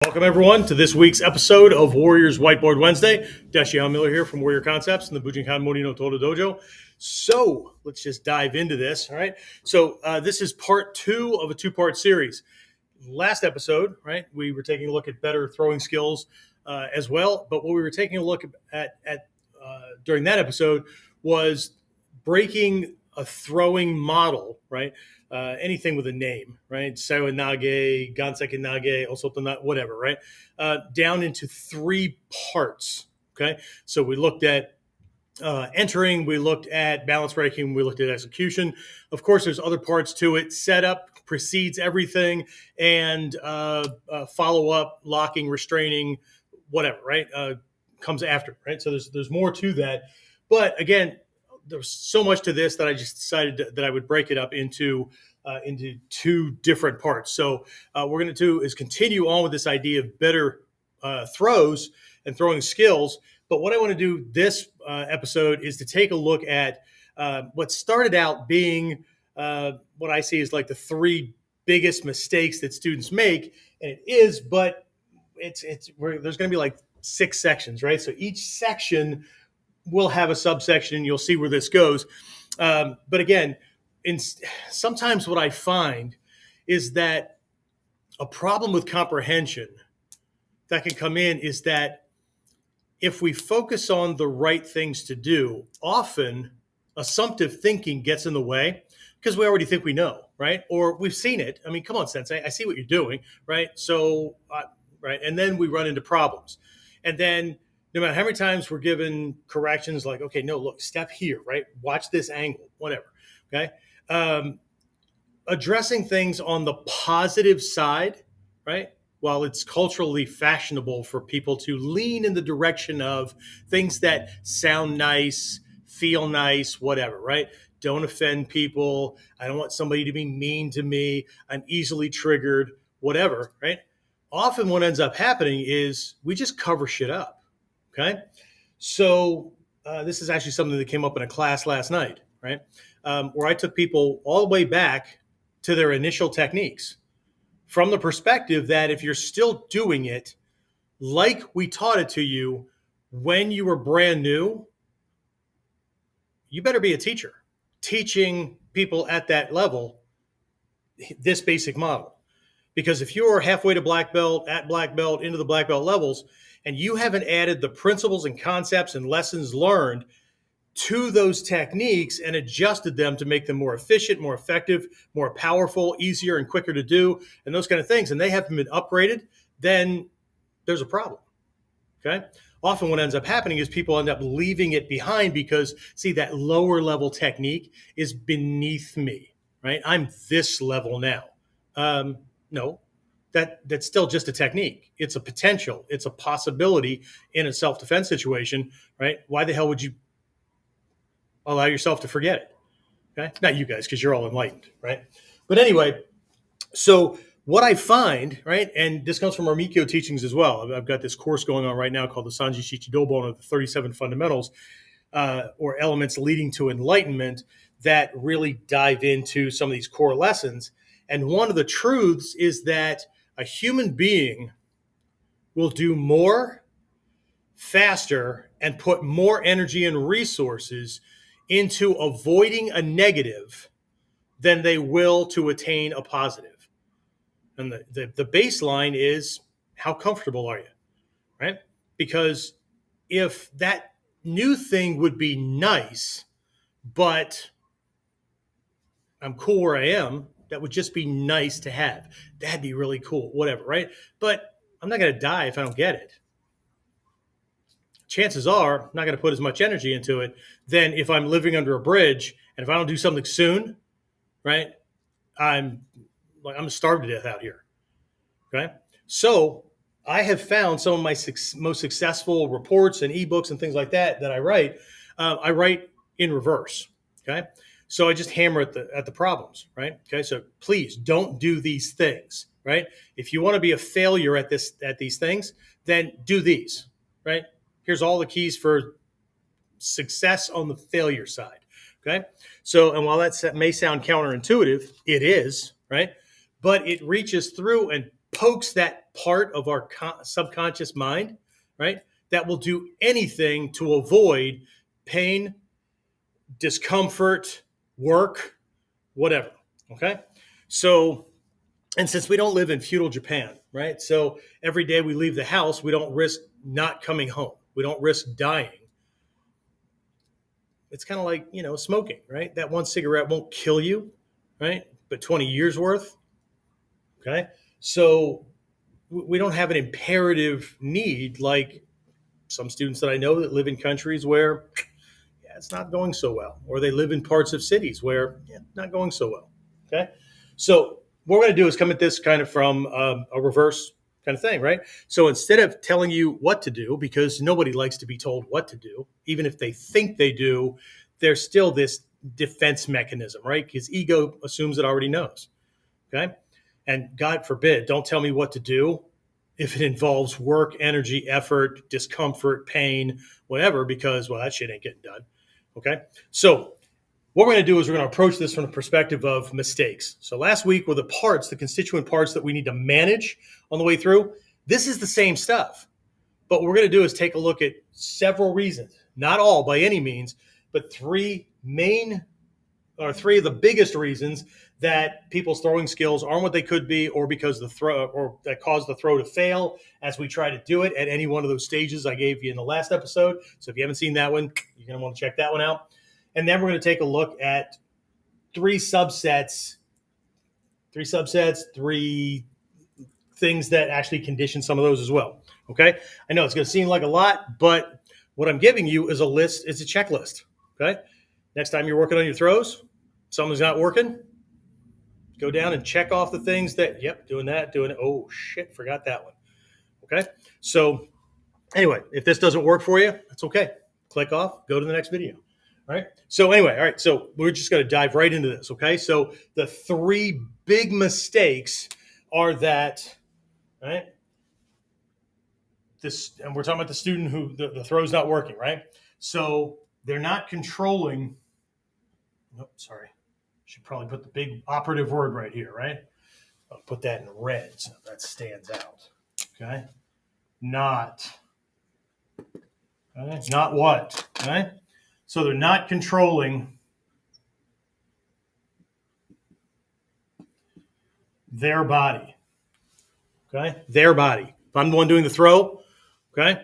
Welcome, everyone, to this week's episode of Warriors Whiteboard Wednesday. Dashian Miller here from Warrior Concepts in the Bujinkan Morino Todo Dojo. So let's just dive into this, all right? So this is part two of a two-part series. Last episode, right, we were taking a look at better throwing skills as well. But what we were taking a look at during that episode was breaking a throwing model, right? Anything with a name, right? Saiwanage, Gansekinage, Osotonage, whatever, right? Down into three parts, okay? So we looked at entering, we looked at balance breaking, we looked at execution. Of course, there's other parts to it. Setup precedes everything, and follow-up, locking, restraining, whatever, right? Comes after, right? So there's more to that. But again, there's so much to this that I just decided that I would break it up into two different parts. So what we're going to do is continue on with this idea of better throws and throwing skills. But what I want to do this episode is to take a look at what started out being what I see as like the three biggest mistakes that students make. And it is, but there's going to be like 6 sections, right? So each section will have a subsection, and you'll see where this goes. But again, sometimes what I find is that a problem with comprehension that can come in is that if we focus on the right things to do, often assumptive thinking gets in the way because we already think we know, right? Or we've seen it. I mean, come on, Sensei, I see what you're doing, right? So, right. And then we run into problems. And then no matter how many times we're given corrections like, okay, no, look, step here, right? Watch this angle, whatever, okay? Addressing things on the positive side, right? While it's culturally fashionable for people to lean in the direction of things that sound nice, feel nice, whatever, right? Don't offend people. I don't want somebody to be mean to me. I'm easily triggered, whatever, right? Often what ends up happening is we just cover shit up, okay? So this is actually something that came up in a class last night, right? Where I took people all the way back to their initial techniques from the perspective that if you're still doing it like we taught it to you when you were brand new, you better be a teacher teaching people at that level this basic model. Because if you're halfway to black belt, at black belt, into the black belt levels, and you haven't added the principles and concepts and lessons learned to those techniques and adjusted them to make them more efficient, more effective, more powerful, easier and quicker to do, and those kind of things, and they haven't been upgraded, then there's a problem, okay? Often what ends up happening is people end up leaving it behind because, see, that lower level technique is beneath me, right? I'm this level now. No, that's still just a technique. It's a potential. It's a possibility in a self-defense situation, right? Why the hell would you allow yourself to forget it? Okay, not you guys, because you're all enlightened, right? But anyway, so what I find, right, and this comes from our Mikyo teachings as well. I've got this course going on right now called the Sanji Shichidobon of the 37 Fundamentals, or Elements Leading to Enlightenment, that really dive into some of these core lessons. And one of the truths is that a human being will do more, faster, and put more energy and resources into avoiding a negative than they will to attain a positive. And the baseline is, how comfortable are you, right? Because if that new thing would be nice, but I'm cool where I am, that would just be nice to have. That'd be really cool, whatever, right? But I'm not going to die if I don't get it. Chances are I'm not going to put as much energy into it than if I'm living under a bridge, and if I don't do something soon, right, I'm starved to death out here, okay? So I have found some of my most successful reports and ebooks and things like that I write in reverse, okay? So I just hammer at the problems, right? Okay, so please don't do these things, right? If you want to be a failure at these things, then do these, right? Here's all the keys for success on the failure side, okay? So, and while that may sound counterintuitive, it is, right? But it reaches through and pokes that part of our subconscious mind, right, that will do anything to avoid pain, discomfort, work, whatever. Okay. So, and since we don't live in feudal Japan, right? So every day we leave the house, we don't risk not coming home. We don't risk dying. It's kind of like, smoking, right? That one cigarette won't kill you, right? But 20 years worth. Okay. So we don't have an imperative need like some students that I know that live in countries where it's not going so well, or they live in parts of cities where not going so well. Okay. So what we're going to do is come at this kind of from a reverse kind of thing, right? So instead of telling you what to do, because nobody likes to be told what to do, even if they think they do, there's still this defense mechanism, right? Because ego assumes it already knows. Okay. And God forbid, don't tell me what to do if it involves work, energy, effort, discomfort, pain, whatever, because, well, that shit ain't getting done. Okay. So what we're going to do is we're going to approach this from the perspective of mistakes. So last week were the constituent parts that we need to manage on the way through. This is the same stuff. But what we're going to do is take a look at several reasons, not all by any means, but three of the biggest reasons that people's throwing skills aren't what they could be, or because that caused the throw to fail as we try to do it at any one of those stages I gave you in the last episode. So if you haven't seen that one, you're going to want to check that one out. And then we're going to take a look at three subsets, three things that actually condition some of those as well. Okay. I know it's going to seem like a lot, but what I'm giving you is a list. It's a checklist. Okay. Next time you're working on your throws, something's not working, go down and check off the things that, doing that, doing it. Oh, shit, forgot that one. Okay. So anyway, if this doesn't work for you, that's okay. Click off, go to the next video. All right. So anyway, all right. So we're just going to dive right into this. Okay. So the three big mistakes are that, right? And we're talking about the student who the throw's not working, right? So they're not controlling. Nope, sorry. Should probably put the big operative word right here, right? I'll put that in red so that stands out. Okay. Not. Okay. Not what? Okay. So they're not controlling their body. Okay. Their body. If I'm the one doing the throw, okay,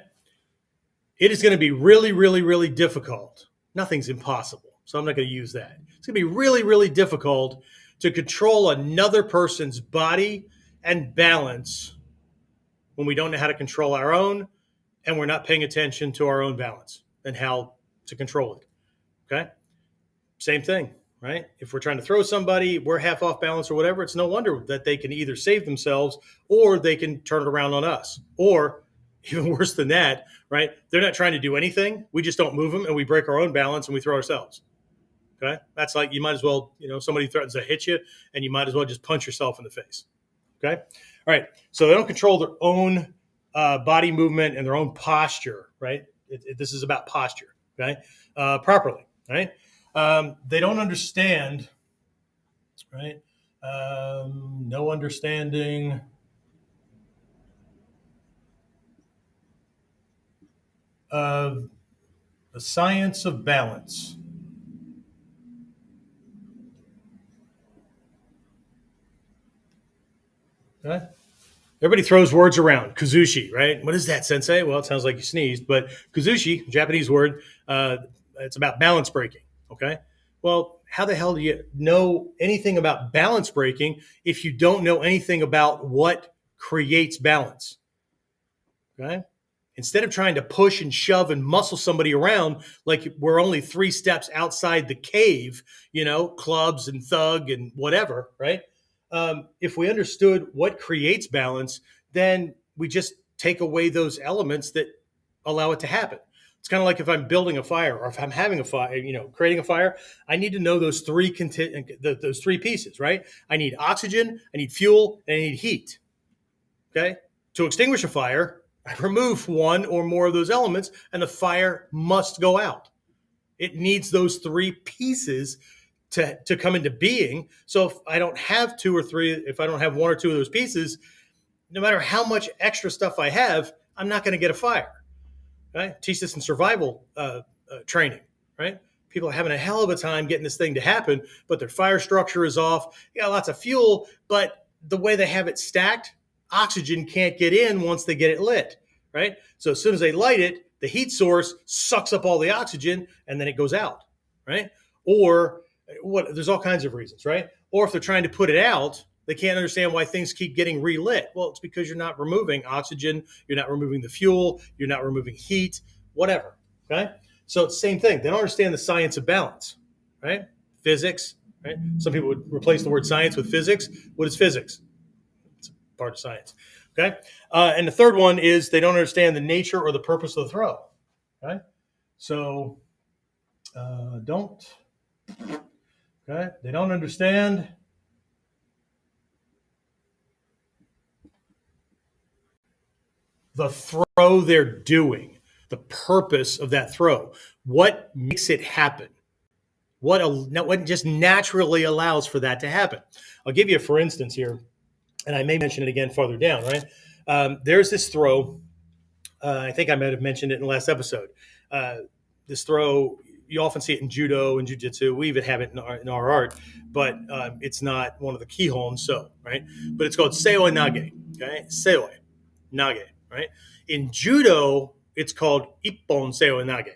it is going to be really, really, really difficult. Nothing's impossible. So I'm not going to use that. It's going to be really, really difficult to control another person's body and balance when we don't know how to control our own and we're not paying attention to our own balance and how to control it. Okay? Same thing, right? If we're trying to throw somebody, we're half off balance or whatever, it's no wonder that they can either save themselves or they can turn it around on us. Or even worse than that, right? They're not trying to do anything. We just don't move them and we break our own balance and we throw ourselves. Okay. That's like, you might as well, somebody threatens to hit you and you might as well just punch yourself in the face. Okay. All right. So they don't control their own body movement and their own posture, right? This is about posture. Okay. Properly. Right. They don't understand, right? No understanding of the science of balance. Okay. Everybody throws words around. Kazushi, right? What is that, sensei? Well, it sounds like you sneezed, but kazushi, Japanese word, it's about balance breaking. Okay. Well, how the hell do you know anything about balance breaking if you don't know anything about what creates balance? Okay. Instead of trying to push and shove and muscle somebody around like we're only 3 steps outside the cave, clubs and thug and whatever, right? If we understood what creates balance, then we just take away those elements that allow it to happen. It's kind of like if I'm building a fire or if I'm having a fire, creating a fire, I need to know those three pieces, right? I need oxygen, I need fuel, and I need heat. Okay. To extinguish a fire, I remove one or more of those elements and the fire must go out. It needs those 3 pieces to come into being. So if I don't have 2 or 3, if I don't have 1 or 2 of those pieces, no matter how much extra stuff I have, I'm not going to get a fire. Right? Teach this in survival training. Right? People are having a hell of a time getting this thing to happen, but their fire structure is off. You got lots of fuel, but the way they have it stacked, oxygen can't get in once they get it lit. Right? So as soon as they light it, the heat source sucks up all the oxygen and then it goes out. Right? Or there's all kinds of reasons, right? Or if they're trying to put it out, they can't understand why things keep getting relit. Well, it's because you're not removing oxygen, you're not removing the fuel, you're not removing heat, whatever. Okay? So it's the same thing. They don't understand the science of balance, right? Physics, right? Some people would replace the word science with physics. What is physics? It's a part of science. Okay? And the third one is they don't understand the nature or the purpose of the throw. Right? So they don't understand the throw they're doing, the purpose of that throw, what makes it happen, what just naturally allows for that to happen. I'll give you a for instance here, and I may mention it again farther down, right? There's this throw. I think I might have mentioned it in the last episode. This throw, you often see it in judo and jiu-jitsu. We even have it in our art, but it's not one of the kihon, right? But it's called seoi nage, okay? Seoi nage, right? In judo, it's called ippon seoi nage,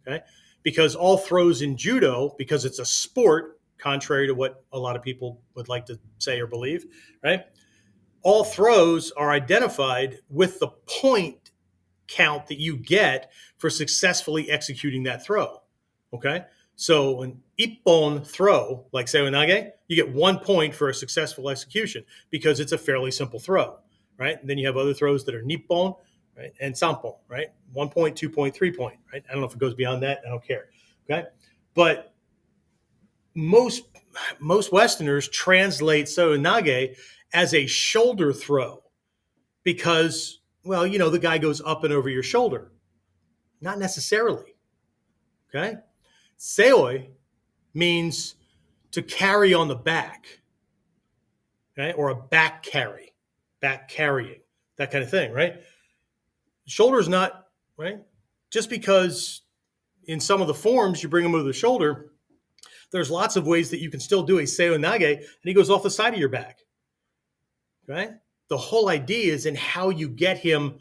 okay? Because all throws in judo, because it's a sport, contrary to what a lot of people would like to say or believe, right? All throws are identified with the point count that you get for successfully executing that throw. Okay. So an ippon throw, like seoi nage, you get 1 point for a successful execution because it's a fairly simple throw, right? And then you have other throws that are nippon, right? And sanpon, right? 1 point, 2 point, 3 point, right? I don't know if it goes beyond that. I don't care. Okay. But most Westerners translate seoi nage as a shoulder throw because, well, the guy goes up and over your shoulder. Not necessarily. Okay. Seoi means to carry on the back, okay, or a back carrying, that kind of thing, right? Shoulder is not, right? Just because in some of the forms you bring them over the shoulder, there's lots of ways that you can still do a seoi nage, and he goes off the side of your back, right? The whole idea is in how you get him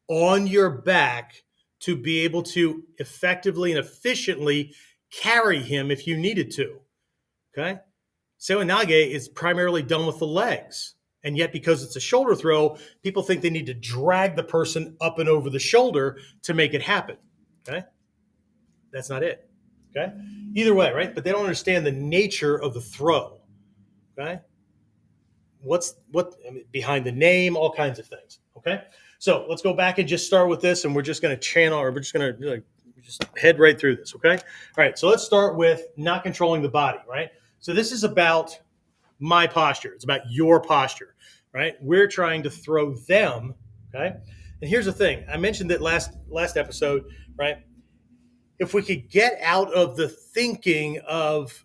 on your back to be able to effectively and efficiently carry him if you needed to. Okay? Seoi nage is primarily done with the legs. And yet, because it's a shoulder throw, people think they need to drag the person up and over the shoulder to make it happen. Okay? That's not it. Okay? Either way, right? But they don't understand the nature of the throw. Okay? Behind the name, all kinds of things. Okay? So let's go back and just start with this, and we're just going to we're just going to just head right through this, okay? All right, so let's start with not controlling the body, right? So this is about my posture. It's about your posture, right? We're trying to throw them, okay? And here's the thing. I mentioned that last episode, right? If we could get out of the thinking of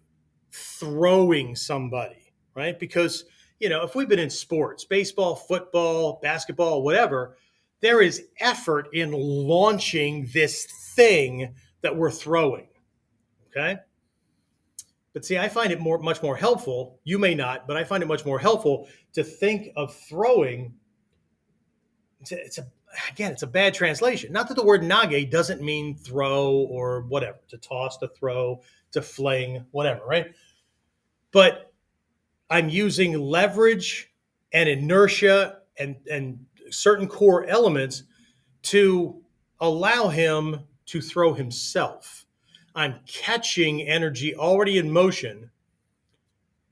throwing somebody, right? Because, if we've been in sports, baseball, football, basketball, whatever, there is effort in launching this thing that we're throwing, okay? But see, I find it much more helpful. You may not, but I find it much more helpful to think of throwing. It's a bad translation. Not that the word nage doesn't mean throw or whatever, to toss, to throw, to fling, whatever, right? But I'm using leverage and inertia and certain core elements to allow him to throw himself. I'm catching energy already in motion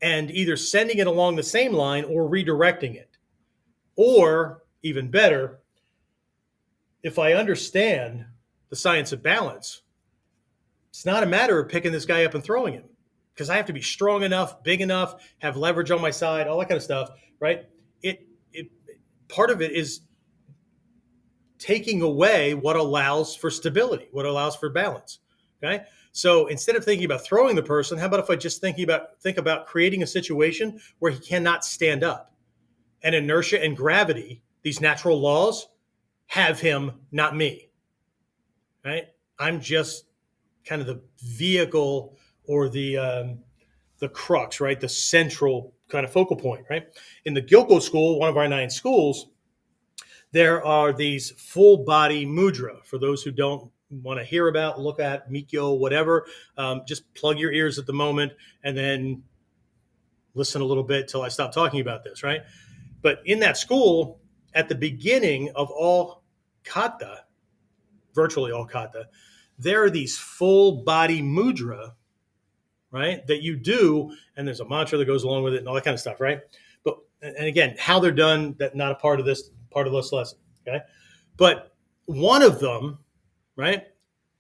and either sending it along the same line or redirecting it. Or, even better, if I understand the science of balance, it's not a matter of picking this guy up and throwing him, because I have to be strong enough, big enough, have leverage on my side, all that kind of stuff, right? Part of it is taking away what allows for stability, what allows for balance, okay? So instead of thinking about throwing the person, how about if I just think about creating a situation where he cannot stand up, and inertia and gravity these natural laws have him, not me, right? I'm just kind of the vehicle or the crux, right? The central kind of focal point, right? In the Gyoko school, one of our 9 schools, there are these full body mudra. For those who don't want to hear about, look at Mikyo, whatever, just plug your ears at the moment and then listen a little bit till I stop talking about this, right? But in that school, at the beginning of all kata, virtually all kata, there are these full body mudra, right, that you do, and there's a mantra that goes along with it and all that kind of stuff, right? But and again, how they're done, that not a part of this lesson, okay? But one of them, right,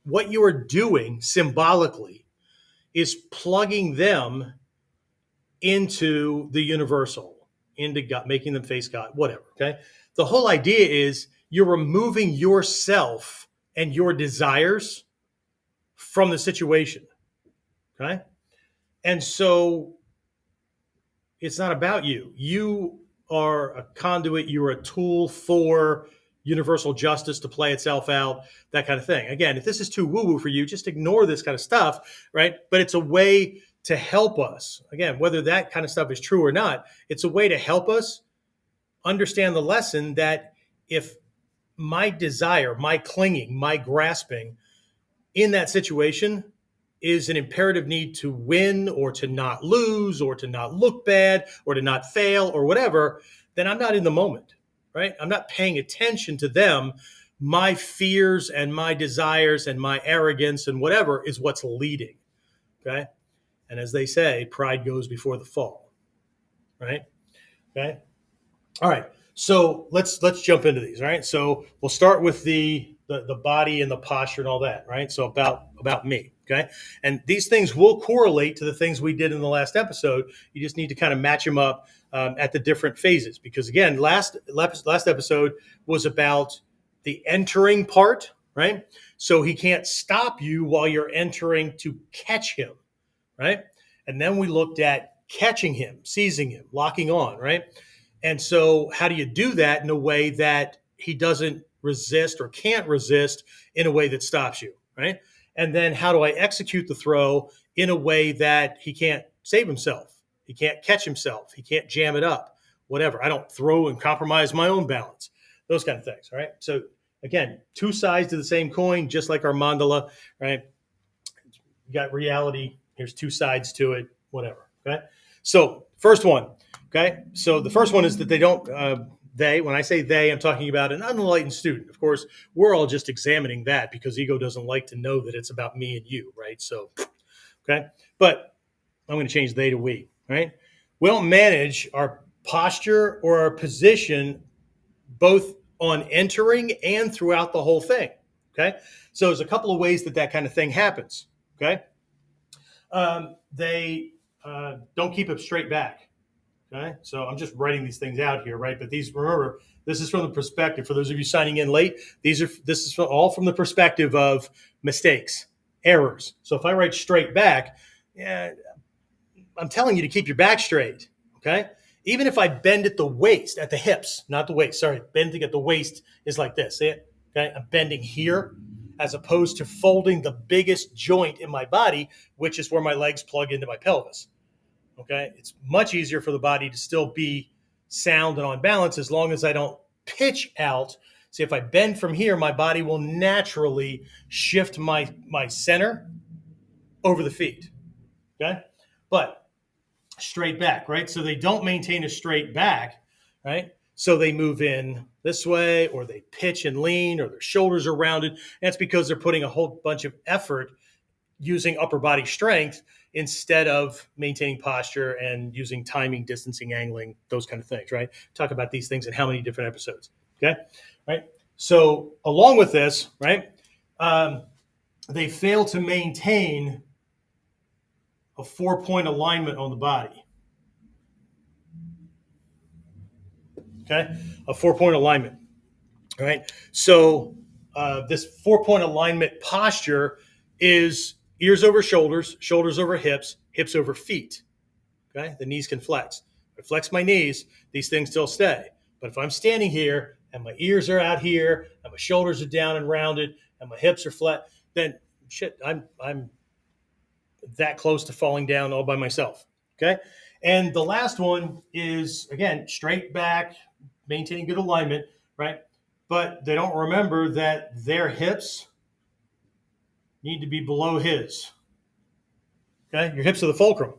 what you are doing symbolically is plugging them into the universal, into God, making them face God, whatever, okay? The whole idea is you're removing yourself and your desires from the situation, okay? And so it's not about you. You are a conduit. You're a tool for universal justice to play itself out, that kind of thing. Again, if this is too woo-woo for you, just ignore this kind of stuff, right? But it's a way to help us. Again, whether that kind of stuff is true or not, it's a way to help us understand the lesson that if my desire, my clinging, my grasping in that situation is an imperative need to win or to not lose or to not look bad or to not fail or whatever, then I'm not in the moment, right? I'm not paying attention to them. My fears and my desires and my arrogance and whatever is what's leading, okay? And as they say, pride goes before the fall, right? Okay. All right. So let's jump into these, right? So we'll start with the body and the posture and all that, right? So about me, okay? And these things will correlate to the things we did in the last episode. You just need to kind of match them up at the different phases, because again, last episode was about the entering part, right? So he can't stop you while you're entering to catch him, right? And then we looked at catching him, seizing him, locking on, right? And so how do you do that in a way that he doesn't resist or can't resist in a way that stops you, right? And then how do I execute the throw in a way that he can't save himself? He can't catch himself. He can't jam it up, whatever. I don't throw and compromise my own balance, those kind of things, right? So again, 2 sides to the same coin, just like our mandala, right? You got reality. Here's 2 sides to it, whatever, okay? So first one. Okay, so the first one is that they don't, when I say they, I'm talking about an unenlightened student. Of course, we're all just examining that because ego doesn't like to know that it's about me and you, right? So, okay, but I'm going to change they to we, right? We don't manage our posture or our position both on entering and throughout the whole thing, okay? So there's a couple of ways that kind of thing happens, okay? They don't keep it straight back. Okay, so I'm just writing these things out here, right? But these, remember, this is from the perspective, for those of you signing in late, this is all from the perspective of mistakes, errors. So if I write straight back, yeah, I'm telling you to keep your back straight, okay? Even if I bend at the waist, at the hips, not the waist, sorry, bending at the waist is like this, see it? Okay, I'm bending here as opposed to folding the biggest joint in my body, which is where my legs plug into my pelvis. Okay, it's much easier for the body to still be sound and on balance as long as I don't pitch out. See, if I bend from here, my body will naturally shift my center over the feet. Okay, but straight back, right? So they don't maintain a straight back, right? So they move in this way, or they pitch and lean, or their shoulders are rounded. And that's because they're putting a whole bunch of effort using upper body strength instead of maintaining posture and using timing, distancing, angling, those kind of things, right? Talk about these things in how many different episodes, okay? Right? So along with this, right, they fail to maintain a 4-point alignment on the body, okay? A 4-point alignment, all right? So this 4-point alignment posture is ears over shoulders, shoulders over hips, hips over feet. Okay, the knees can flex. If I flex my knees, these things still stay. But if I'm standing here and my ears are out here and my shoulders are down and rounded and my hips are flat, then shit, I'm that close to falling down all by myself. Okay. And the last one is, again, straight back, maintaining good alignment, right? But they don't remember that their hips need to be below his. Okay. Your hips are the fulcrum.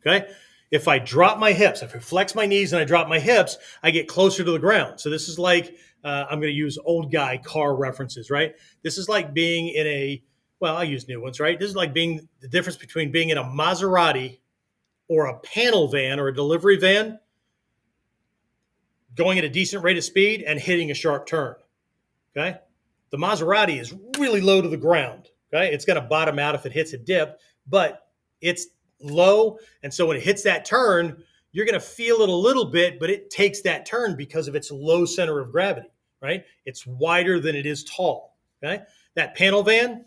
Okay. If I drop my hips, if I flex my knees and I drop my hips, I get closer to the ground. So this is like, I'm going to use old guy car references, right? This is like being in well, I use new ones, right? This is like being the difference between being in a Maserati or a panel van or a delivery van, going at a decent rate of speed and hitting a sharp turn. Okay. The Maserati is really low to the ground. Okay. It's going to bottom out if it hits a dip, but it's low. And so when it hits that turn, you're going to feel it a little bit, but it takes that turn because of its low center of gravity, right? It's wider than it is tall. Okay. That panel van,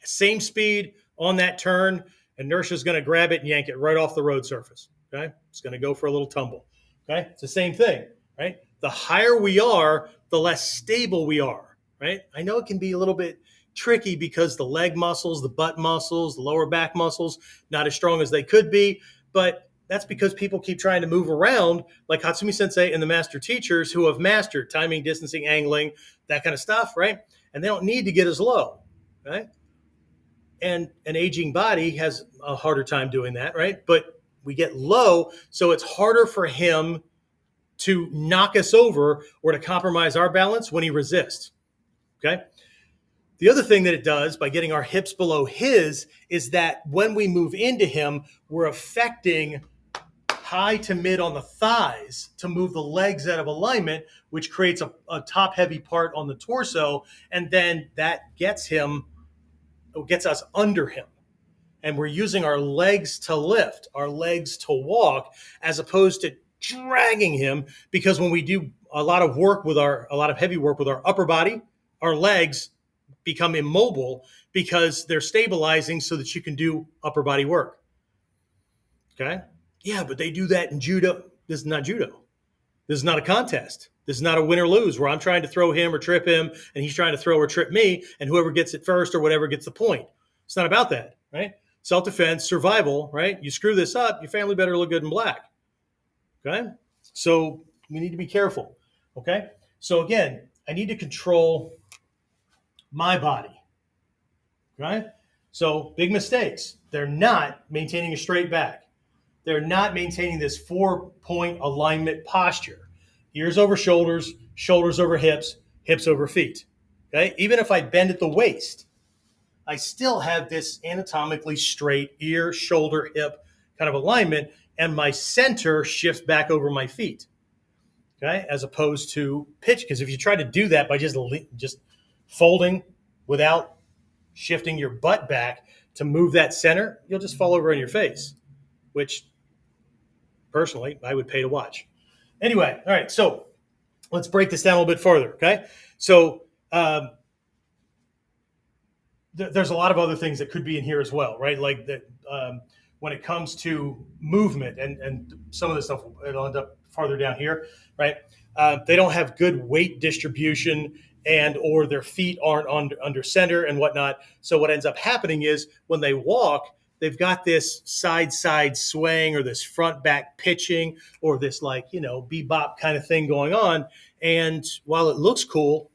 same speed on that turn, inertia is going to grab it and yank it right off the road surface. Okay. It's going to go for a little tumble. Okay. It's the same thing, right? The higher we are, the less stable we are, right? I know it can be a little bit tricky because the leg muscles, the butt muscles, the lower back muscles, not as strong as they could be, but that's because people keep trying to move around like Hatsumi Sensei and the master teachers who have mastered timing, distancing, angling, that kind of stuff, right? And they don't need to get as low, right? And an aging body has a harder time doing that, right? But we get low, so it's harder for him to knock us over or to compromise our balance when he resists, okay? The other thing that it does by getting our hips below his is that when we move into him, we're affecting high to mid on the thighs to move the legs out of alignment, which creates a top heavy part on the torso. And then that gets us under him. And we're using our legs to lift, our legs to walk, as opposed to dragging him, because when we do a lot of heavy work with our upper body, our legs become immobile because they're stabilizing so that you can do upper body work. Okay. Yeah, but they do that in judo. This is not judo. This is not a contest. This is not a win or lose where I'm trying to throw him or trip him and he's trying to throw or trip me, and whoever gets it first or whatever gets the point. It's not about that, right? Self-defense, survival, right? You screw this up, your family better look good in black. Okay. So we need to be careful. Okay. So again, I need to control my body. Okay. So big mistakes. They're not maintaining a straight back. They're not maintaining this 4-point alignment posture. Ears over shoulders, shoulders over hips, hips over feet. Okay. Even if I bend at the waist, I still have this anatomically straight ear, shoulder, hip kind of alignment, and my center shifts back over my feet. Okay. As opposed to pitch. Because if you try to do that by just folding without shifting your butt back to move that center, you'll just fall over on your face, which personally I would pay to watch. Anyway, all right, so let's break this down a little bit further, okay? So there's a lot of other things that could be in here as well, right? Like that when it comes to movement and some of this stuff, it'll end up farther down here, right? They don't have good weight distribution and or their feet aren't under center and whatnot. So what ends up happening is when they walk, they've got this side swaying or this front back pitching or this bebop kind of thing going on. And while it looks cool,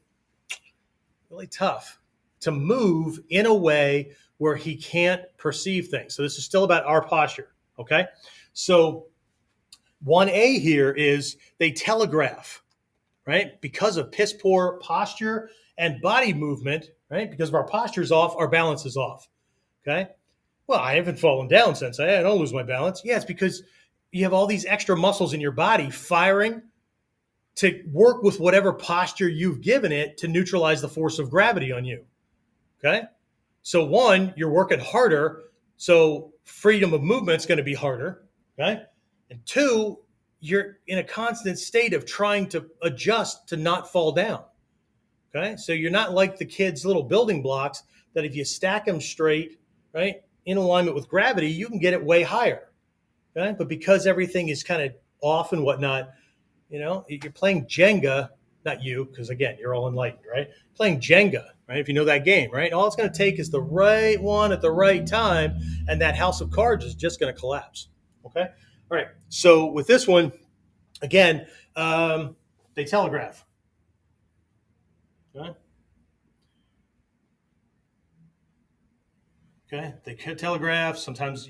really tough to move in a way where he can't perceive things. So this is still about our posture, okay? So 1A here is they telegraph, right? Because of piss poor posture and body movement, right? Because if our posture's off, our balance is off, okay? Well, I haven't fallen down since I don't lose my balance. Yeah, it's because you have all these extra muscles in your body firing to work with whatever posture you've given it to neutralize the force of gravity on you, okay? So one, you're working harder, so freedom of movement's going to be harder, okay? And two, you're in a constant state of trying to adjust to not fall down, okay? So you're not like the kids' little building blocks that if you stack them straight, right, in alignment with gravity, you can get it way higher, okay? But because everything is kind of off and whatnot, You're playing Jenga, not you, because again, you're all enlightened, right? Playing Jenga, right? If you know that game, right? All it's going to take is the right one at the right time, and that house of cards is just going to collapse. Okay. All right. So with this one, again, they telegraph. Okay. Okay. They telegraph. Sometimes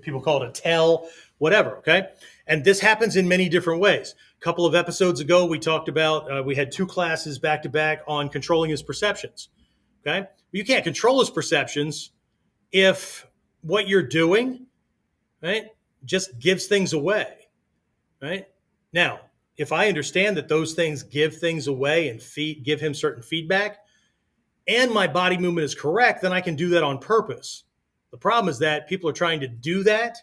people call it a tell, whatever. Okay. And this happens in many different ways. A couple of episodes ago, we talked about, we had 2 classes back to back on controlling his perceptions. Okay. You can't control his perceptions if what you're doing, right, just gives things away. Right. Now, if I understand that those things give things away and give him certain feedback, and my body movement is correct, then I can do that on purpose. The problem is that people are trying to do that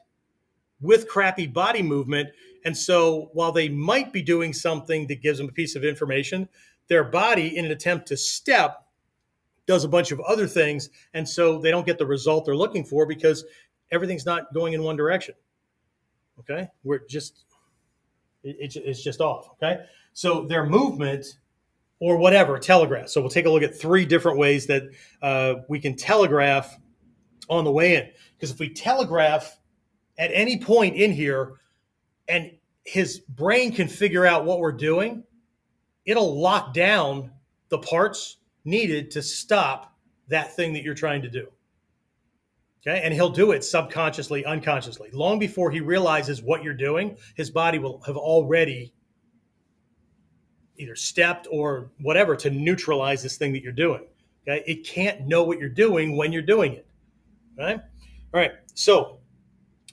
with crappy body movement. And so while they might be doing something that gives them a piece of information, their body, in an attempt to step, does a bunch of other things. And so they don't get the result they're looking for because everything's not going in one direction. Okay. It's just off. Okay. So their movement or whatever, telegraph. So we'll take a look at 3 different ways that we can telegraph on the way in. Because if we telegraph at any point in here and his brain can figure out what we're doing, it'll lock down the parts needed to stop that thing that you're trying to do. Okay. And he'll do it subconsciously, unconsciously. Long before he realizes what you're doing, his body will have already either stepped or whatever to neutralize this thing that you're doing. Okay. It can't know what you're doing when you're doing it. Right. All right. So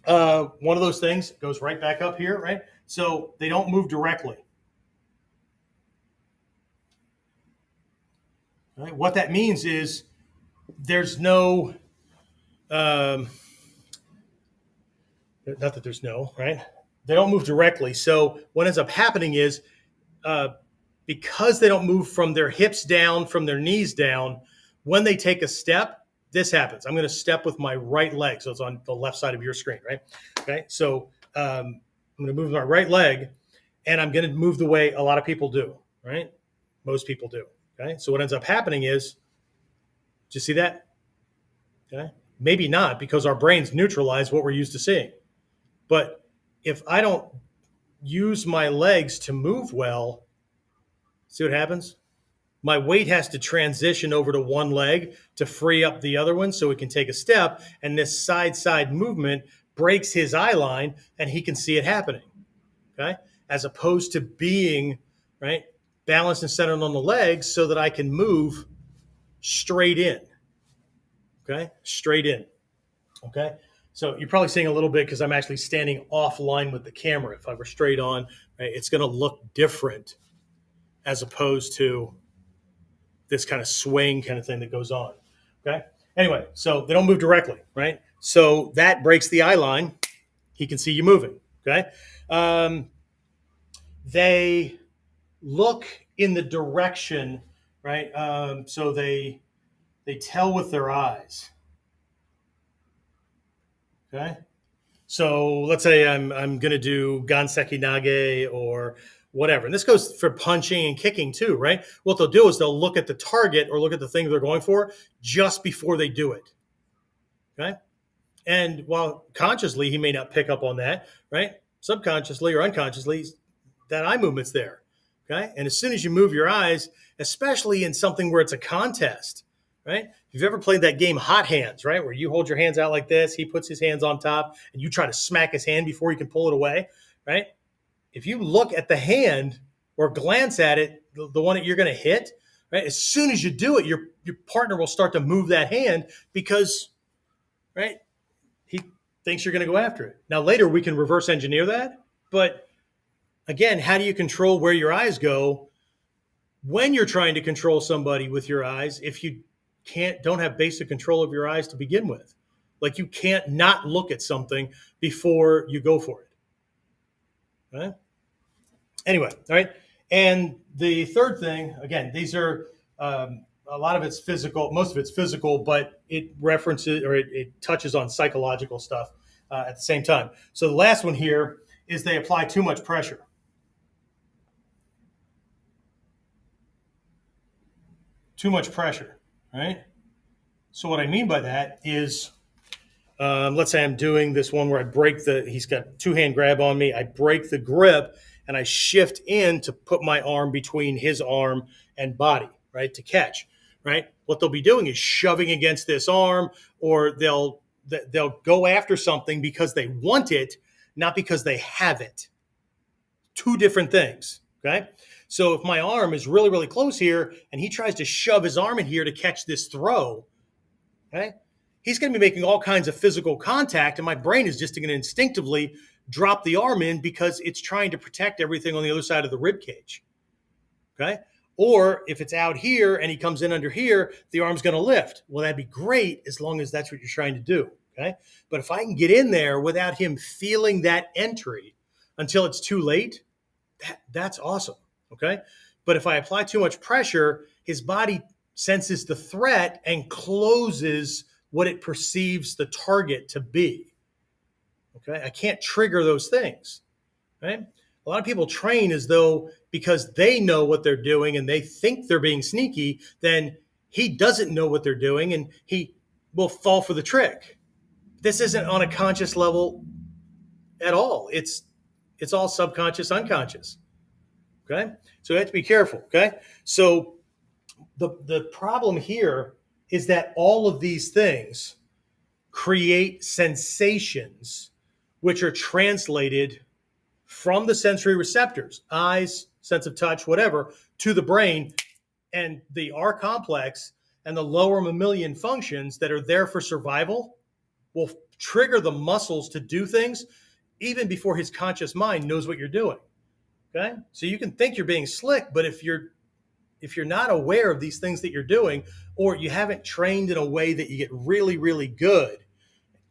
one of those things goes right back up here, right? So they don't move directly. Right? What that means is there's no, not that there's no, right? They don't move directly. So what ends up happening is because they don't move from their hips down, from their knees down, when they take a step, this happens. I'm going to step with my right leg. So it's on the left side of your screen, right? Okay. So I'm going to move my right leg and I'm going to move the way a lot of people do, right? Most people do. Okay. So what ends up happening is, do you see that? Okay. Maybe not, because our brains neutralize what we're used to seeing. But if I don't use my legs to move well, see what happens? My weight has to transition over to one leg to free up the other one so it can take a step. And this side movement breaks his eye line and he can see it happening. Okay. As opposed to being right balanced and centered on the legs so that I can move straight in. Okay. Straight in. Okay. So you're probably seeing a little bit because I'm actually standing offline with the camera. If I were straight on, right, it's going to look different as opposed to this kind of swing kind of thing that goes on. Okay. Anyway, so they don't move directly, right? So that breaks the eye line. He can see you moving. Okay. They look in the direction, right? So they tell with their eyes. Okay. So let's say I'm going to do ganseki nage or whatever. And this goes for punching and kicking too, right? What they'll do is they'll look at the target or look at the thing they're going for just before they do it. Okay. And while consciously he may not pick up on that, right? Subconsciously or unconsciously, that eye movement's there. Okay. And as soon as you move your eyes, especially in something where it's a contest, right? If you've ever played that game Hot Hands, right? Where you hold your hands out like this, he puts his hands on top and you try to smack his hand before you can pull it away, right? If you look at the hand or glance at it, the one that you're going to hit, right? As soon as you do it, your partner will start to move that hand because, right? He thinks you're going to go after it. Now later we can reverse engineer that, but again, how do you control where your eyes go when you're trying to control somebody with your eyes if you don't have basic control of your eyes to begin with? Like you can't not look at something before you go for it. Right? Anyway, all right. And the third thing, again, these are a lot of it's physical, most of it's physical, but it references or it touches on psychological stuff at the same time. So the last one here is they apply too much pressure. too much pressure, right? So what I mean by that is, let's say I'm doing this one where I break he's got two-hand grab on me. I break the grip and I shift in to put my arm between his arm and body, right, to catch, right? What they'll be doing is shoving against this arm, or they'll go after something because they want it, not because they have it. Two different things, okay? So if my arm is really, really close here and he tries to shove his arm in here to catch this throw, okay, he's going to be making all kinds of physical contact, and my brain is just going to instinctively drop the arm in because it's trying to protect everything on the other side of the rib cage, okay? Or if it's out here and he comes in under here, the arm's going to lift. Well, that'd be great as long as that's what you're trying to do, okay? But if I can get in there without him feeling that entry until it's too late, that's awesome, okay? But if I apply too much pressure, his body senses the threat and closes what it perceives the target to be, okay? I can't trigger those things, right? A lot of people train as though because they know what they're doing and they think they're being sneaky, then he doesn't know what they're doing and he will fall for the trick. This isn't on a conscious level at all. It's all subconscious, unconscious, okay? So you have to be careful, okay? So the problem here is that all of these things create sensations which are translated from the sensory receptors, eyes, sense of touch, whatever, to the brain, and the R complex and the lower mammalian functions that are there for survival will trigger the muscles to do things even before his conscious mind knows what you're doing, okay? So you can think you're being slick, but if you're not aware of these things that you're doing, or you haven't trained in a way that you get really, really good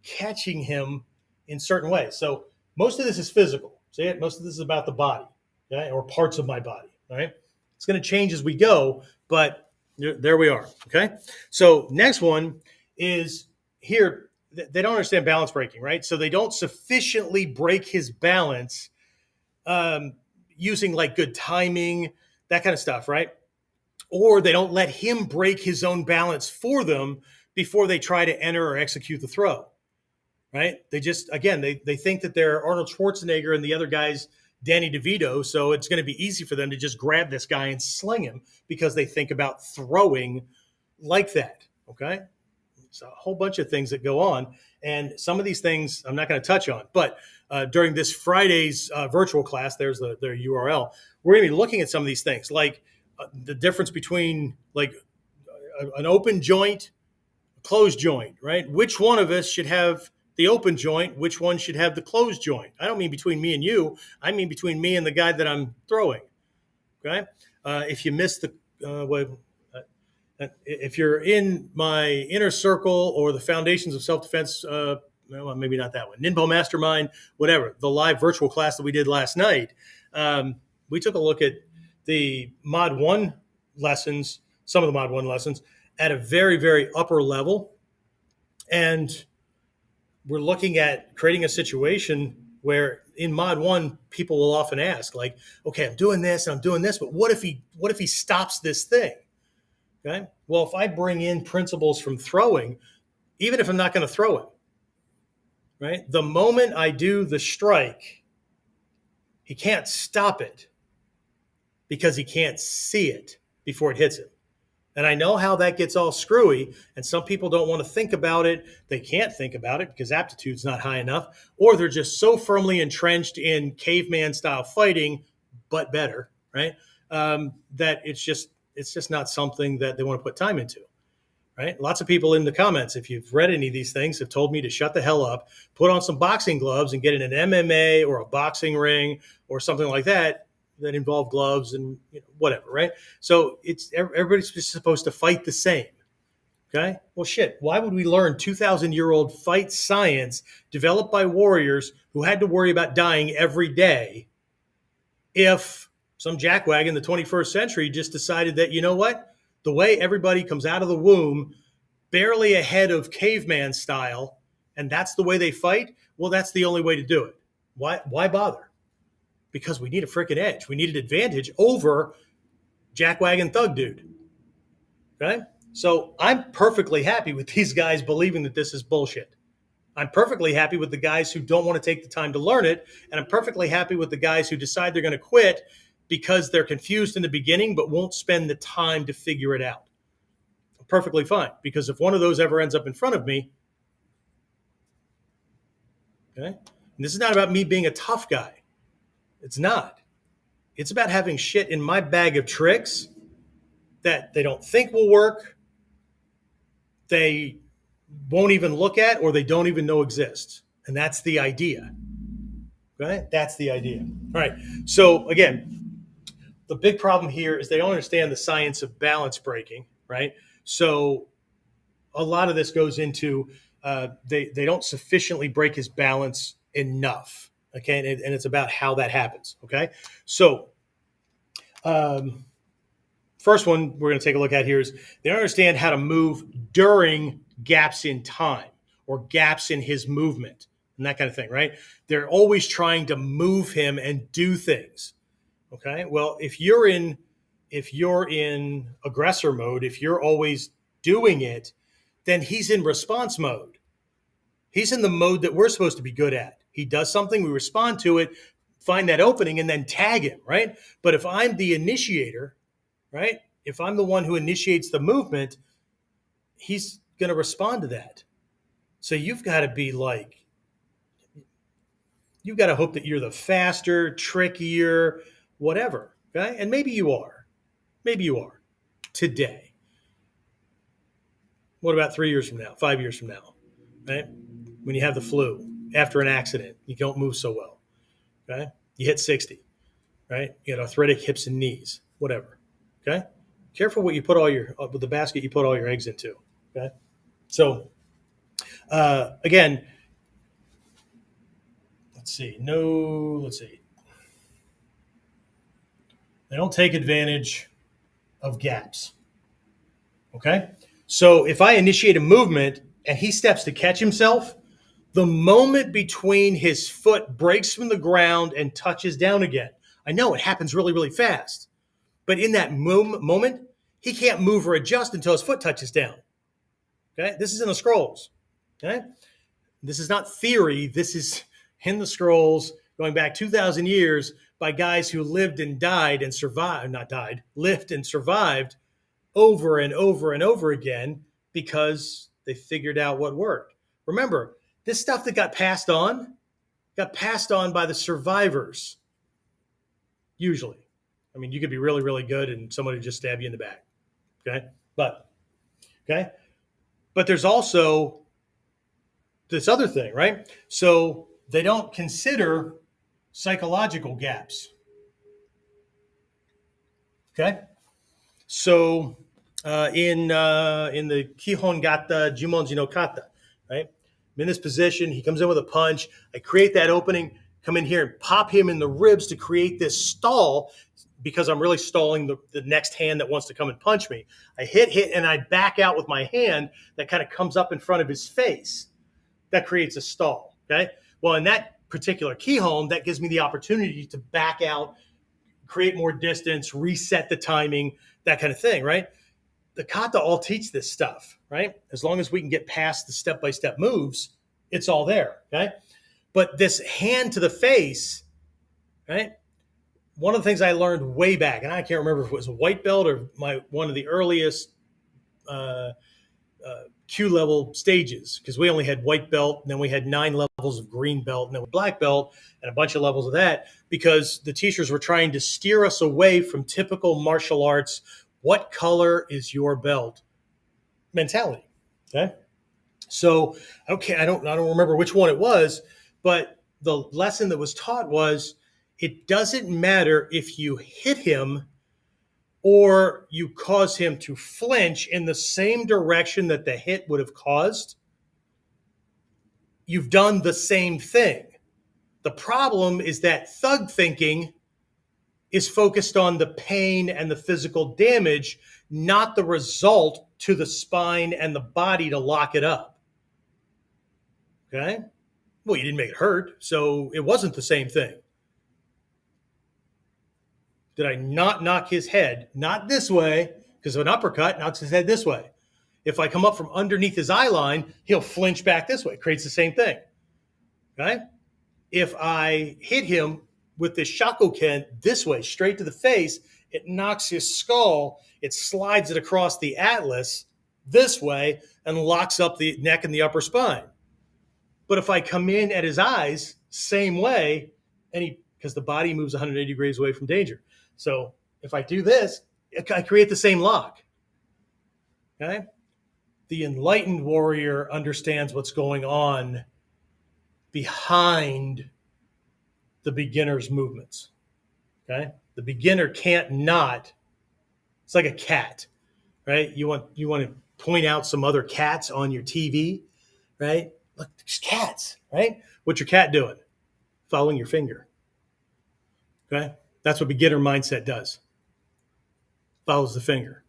catching him in certain ways. So most of this is physical. See it? Most of this is about the body, okay? Or parts of my body, all right? It's going to change as we go, but there we are, okay? So next one is here. They don't understand balance breaking, right? So they don't sufficiently break his balance using like good timing, that kind of stuff, right? Or they don't let him break his own balance for them before they try to enter or execute the throw, right? They just, again, they think that they're Arnold Schwarzenegger and the other guy's Danny DeVito, so it's going to be easy for them to just grab this guy and sling him because they think about throwing like that, okay? It's a whole bunch of things that go on, and some of these things I'm not going to touch on, but during this Friday's virtual class, there's their URL, we're going to be looking at some of these things, like the difference between like an open joint, a closed joint, right? Which one of us should have the open joint? Which one should have the closed joint? I don't mean between me and you. I mean between me and the guy that I'm throwing, okay? If you miss if you're in my inner circle or the Foundations of Self-Defense, well, maybe not that one, Ninpo Mastermind, whatever, the live virtual class that we did last night, we took a look at the Mod 1 lessons, some of the Mod 1 lessons, at a very, very upper level. And we're looking at creating a situation where in Mod 1, people will often ask, like, okay, I'm doing this and I'm doing this, but what if he stops this thing? Okay. Well, if I bring in principles from throwing, even if I'm not going to throw it, right? The moment I do the strike, he can't stop it because he can't see it before it hits him. And I know how that gets all screwy, and some people don't want to think about it. They can't think about it because aptitude's not high enough, or they're just so firmly entrenched in caveman style fighting, but better, right? That it's just not something that they want to put time into, right? Lots of people in the comments, if you've read any of these things, have told me to shut the hell up, put on some boxing gloves and get in an MMA or a boxing ring or something like that involve gloves and whatever, right? So everybody's just supposed to fight the same, okay? Well, shit, why would we learn 2,000-year-old fight science developed by warriors who had to worry about dying every day if some jackwagon in the 21st century just decided that, you know what? The way everybody comes out of the womb barely ahead of caveman style, and that's the way they fight, well, that's the only way to do it. Why bother? Because we need a freaking edge. We need an advantage over jackwagon thug dude. Okay. So I'm perfectly happy with these guys believing that this is bullshit. I'm perfectly happy with the guys who don't want to take the time to learn it. And I'm perfectly happy with the guys who decide they're going to quit because they're confused in the beginning, but won't spend the time to figure it out. I'm perfectly fine, because if one of those ever ends up in front of me, okay, and this is not about me being a tough guy. It's not. It's about having shit in my bag of tricks that they don't think will work, they won't even look at, or they don't even know exists. And that's the idea. Right? That's the idea. All right. So again, the big problem here is they don't understand the science of balance breaking, right? So a lot of this goes into they don't sufficiently break his balance enough, okay? And it's about how that happens, okay? So first one we're going to take a look at here is they don't understand how to move during gaps in time or gaps in his movement and that kind of thing, right? They're always trying to move him and do things. Okay. Well, if you're in aggressor mode, if you're always doing it, then he's in response mode. He's in the mode that we're supposed to be good at. He does something, we respond to it, find that opening, and then tag him, right? But if I'm the initiator, right? If I'm the one who initiates the movement, he's going to respond to that. So you've got to be like, you've got to hope that you're the faster, trickier, whatever. Okay. And maybe you are. Maybe you are today. What about 3 years from now, 5 years from now, right? When you have the flu, after an accident, you don't move so well. Okay. You hit 60, right? You got arthritic hips and knees, whatever. Okay. Careful what you put with the basket you put all your eggs into. Okay. So, again, let's see. They don't take advantage of gaps. Okay. So if I initiate a movement and he steps to catch himself, the moment between his foot breaks from the ground and touches down again, I know it happens really, really fast. But in that moment, he can't move or adjust until his foot touches down. Okay. This is in the scrolls. Okay. This is not theory. This is in the scrolls going back 2,000 years by guys who lived and died and survived, not died, lived and survived over and over and over again because they figured out what worked. Remember, this stuff that got passed on by the survivors, usually. I mean, you could be really, really good and somebody just stab you in the back, okay? But there's also this other thing, right? So they don't consider psychological gaps, okay? So in the Kihon Gata, Jumonji no Kata, right? I'm in this position. He comes in with a punch. I create that opening, come in here and pop him in the ribs to create this stall because I'm really stalling the next hand that wants to come and punch me. I hit, and I back out with my hand that kind of comes up in front of his face. That creates a stall, okay? Well, in that particular Kihon, that gives me the opportunity to back out, create more distance, reset the timing, that kind of thing, right? The kata all teach this stuff, right? As long as we can get past the step-by-step moves, it's all there, okay? But this hand to the face, right? One of the things I learned way back, and I can't remember if it was a white belt or one of the earliest Q level stages, because we only had white belt, and then we had 9 levels of green belt, and then black belt, and a bunch of levels of that, because the teachers were trying to steer us away from typical martial arts. What color is your belt mentality? Okay. So, okay, I don't remember which one it was, but the lesson that was taught was it doesn't matter if you hit him or you cause him to flinch in the same direction that the hit would have caused. You've done the same thing. The problem is that thug thinking is focused on the pain and the physical damage, not the result to the spine and the body to lock it up. Okay? Well, you didn't make it hurt, so it wasn't the same thing. Did I not knock his head? Not this way, because an uppercut knocks his head this way. If I come up from underneath his eye line, he'll flinch back this way. It creates the same thing. Okay? If I hit him with this shakoken this way, straight to the face, it knocks his skull, it slides it across the atlas this way and locks up the neck and the upper spine. But if I come in at his eyes, same way, and because the body moves 180 degrees away from danger. So if I do this, I create the same lock. Okay? The enlightened warrior understands what's going on behind the beginner's movements. Okay? The beginner can't not. It's like a cat, right? You want to point out some other cats on your TV, right? Look, there's cats, right? What's your cat doing? Following your finger. Okay? That's what beginner mindset does. Follows the finger.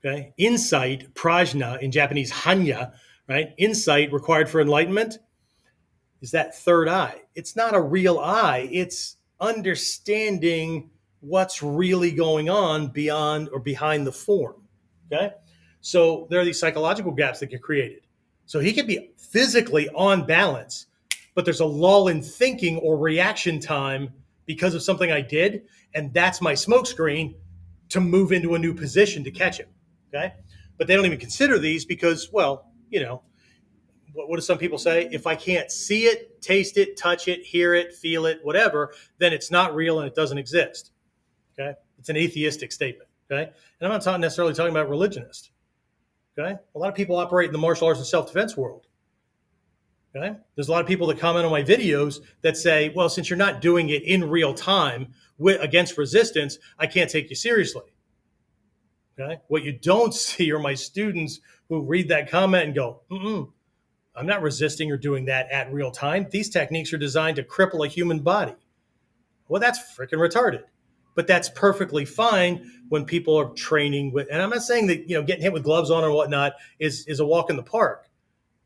Okay? Insight, prajna, in Japanese, hanya, right? Insight required for enlightenment is that third eye. It's not a real eye. It's understanding what's really going on beyond or behind the form. Okay? So there are these psychological gaps that get created. So he can be physically on balance, but there's a lull in thinking or reaction time because of something I did, and that's my smokescreen to move into a new position to catch him. Okay? But they don't even consider these because, well, you know, what do some people say? If I can't see it, taste it, touch it, hear it, feel it, whatever, then it's not real and it doesn't exist. Okay? It's an atheistic statement. Okay? And I'm not necessarily talking about religionists. Okay? A lot of people operate in the martial arts and self-defense world. Okay? There's a lot of people that comment on my videos that say, well, since you're not doing it in real time against resistance, I can't take you seriously. Okay? What you don't see are my students who read that comment and go, I'm not resisting or doing that at real time. These techniques are designed to cripple a human body. Well, that's freaking retarded. But that's perfectly fine when people are training with, and I'm not saying that, getting hit with gloves on or whatnot is a walk in the park,